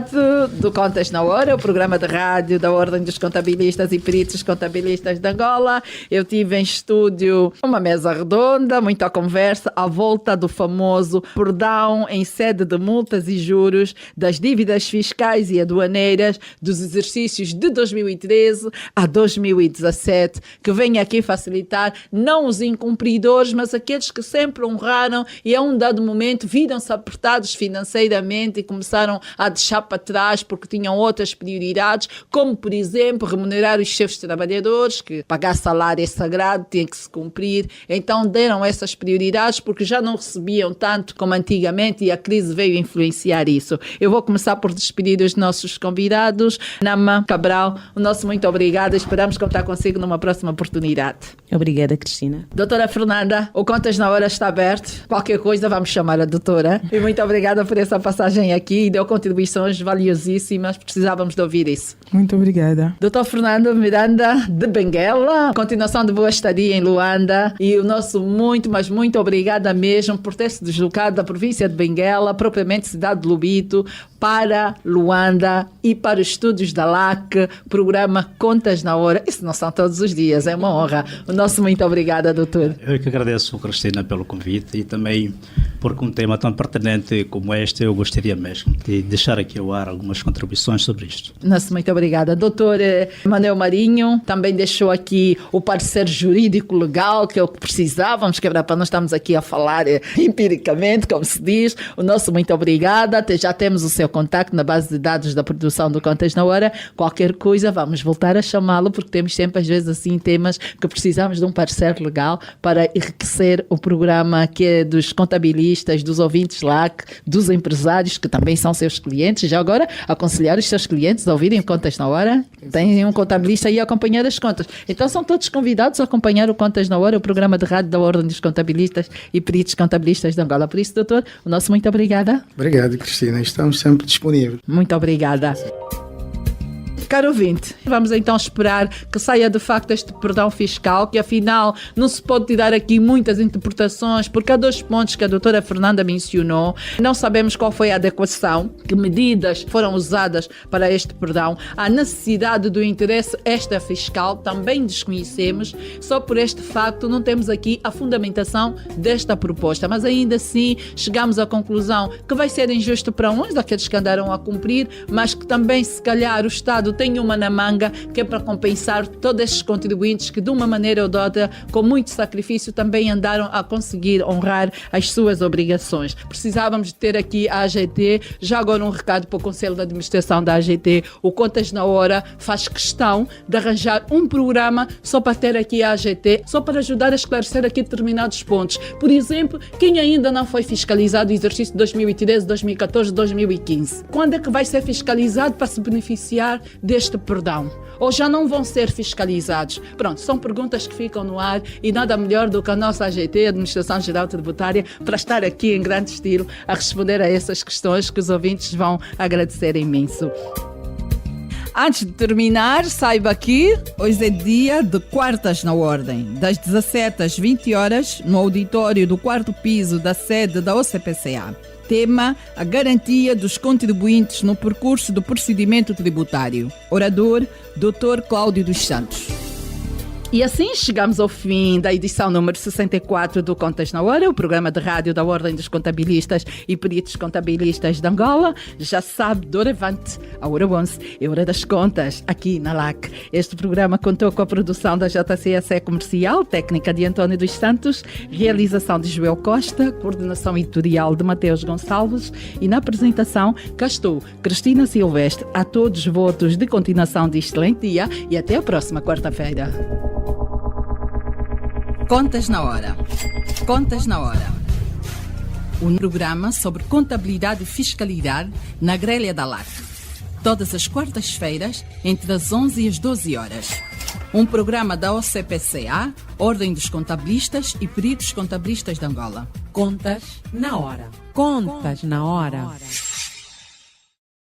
do Contas na Hora, o programa de rádio da Ordem dos Contabilistas e Peritos Contabilistas de Angola. Eu tive em estúdio uma mesa redonda, muita conversa à volta do famoso perdão em sede de multas e juros das dívidas fiscais e aduaneiras dos exercícios de 2013 a 2017, que vem aqui facilitar não os incumpridores, mas aqueles que sempre honraram e a um dado momento viram-se apertados financeiramente e começaram a deixar para trás porque tinham outras prioridades, como, por exemplo, remunerar os seus trabalhadores, que pagar salário é sagrado, tinha que se cumprir. Então deram essas prioridades porque já não recebiam tanto como antigamente e a crise veio influenciar isso. Eu vou começar por despedir os nossos convidados. Nama Cabral, o nosso muito obrigado. Esperamos contar consigo numa próxima oportunidade. Obrigada, Cristina. Doutora Fernanda, o Contas na Hora está aberto. Qualquer coisa, vamos chamar a doutora. E muito obrigada por essa passagem aqui e deu contribuições valiosíssimas. Precisávamos de ouvir isso. Muito obrigada. Doutor Fernando Miranda, de Benguela. Continuação de boa estadia em Luanda. E o nosso muito, mas muito obrigada mesmo por ter se deslocado da província de Benguela, propriamente cidade de Lubito, para Luanda e para os estúdios da LAC, programa Contas na Hora. Isso não são todos os dias, é uma honra. O nosso muito obrigada, doutor. Eu que agradeço, Cristina, pelo convite e também porque um tema tão pertinente como este, eu gostaria mesmo de deixar aqui ao ar algumas contribuições sobre isto. Nossa, muito obrigada. Doutor Manuel Marinho também deixou aqui o parecer jurídico legal, que é o que precisávamos, que para nós estamos aqui a falar empiricamente, como se diz. O nosso muito obrigada. Já temos o seu contacto na base de dados da produção do Contas na Hora. Qualquer coisa, vamos voltar a chamá-lo, porque temos sempre, às vezes, assim, temas que precisamos de um parecer legal para enriquecer o programa que é dos contabilistas, dos ouvintes lá, dos empresários, que também são seus clientes. Já agora, aconselhar os seus clientes a ouvirem Contas na Hora. Tem um contabilista aí a acompanhar as contas. Então, são todos convidados a acompanhar o Contas na Hora, o programa de rádio da Ordem dos Contabilistas e Peritos Contabilistas de Angola. Por isso, doutor, o nosso muito obrigada. Obrigado, Cristina. Estamos sempre disponíveis. Muito obrigada. Caro ouvinte, vamos então esperar que saia de facto este perdão fiscal, que afinal não se pode dar aqui muitas interpretações, porque há 2 pontos que a doutora Fernanda mencionou. Não sabemos qual foi a adequação, que medidas foram usadas para este perdão. A necessidade do interesse extra fiscal também desconhecemos. Só por este facto não temos aqui a fundamentação desta proposta, mas ainda assim chegamos à conclusão que vai ser injusto para uns daqueles que andaram a cumprir, mas que também se calhar o Estado tem uma na manga que é para compensar todos estes contribuintes que de uma maneira ou de outra, com muito sacrifício, também andaram a conseguir honrar as suas obrigações. Precisávamos de ter aqui a AGT. Já agora um recado para o Conselho de Administração da AGT. O Contas na Hora faz questão de arranjar um programa só para ter aqui a AGT, só para ajudar a esclarecer aqui determinados pontos. Por exemplo, quem ainda não foi fiscalizado no exercício de 2013, 2014, 2015. Quando é que vai ser fiscalizado para se beneficiar deste perdão? Ou já não vão ser fiscalizados? Pronto, são perguntas que ficam no ar e nada melhor do que a nossa AGT, a Administração Geral Tributária, para estar aqui em grande estilo a responder a essas questões que os ouvintes vão agradecer imenso. Antes de terminar, saiba que hoje é dia de Quartas na Ordem, das 17 às 20 horas, no auditório do 4º piso da sede da OCPCA. Tema: a garantia dos contribuintes no percurso do procedimento tributário. Orador: Dr. Cláudio dos Santos. E assim chegamos ao fim da edição número 64 do Contas na Hora, o programa de rádio da Ordem dos Contabilistas e Peritos Contabilistas de Angola. Já sabe, doravante, a hora 11 é hora das contas, aqui na LAC. Este programa contou com a produção da JCSE Comercial, técnica de António dos Santos, realização de Joel Costa, coordenação editorial de Mateus Gonçalves e na apresentação cá estou, Cristina Silvestre. A todos votos de continuação de excelente dia e até a próxima quarta-feira. Contas na Hora. Contas na Hora. Um programa sobre contabilidade e fiscalidade na grelha da LAC. Todas as quartas-feiras, entre as 11 e as 12 horas. Um programa da OCPCA, Ordem dos Contabilistas e Peritos Contabilistas de Angola. Contas na Hora. Contas na Hora.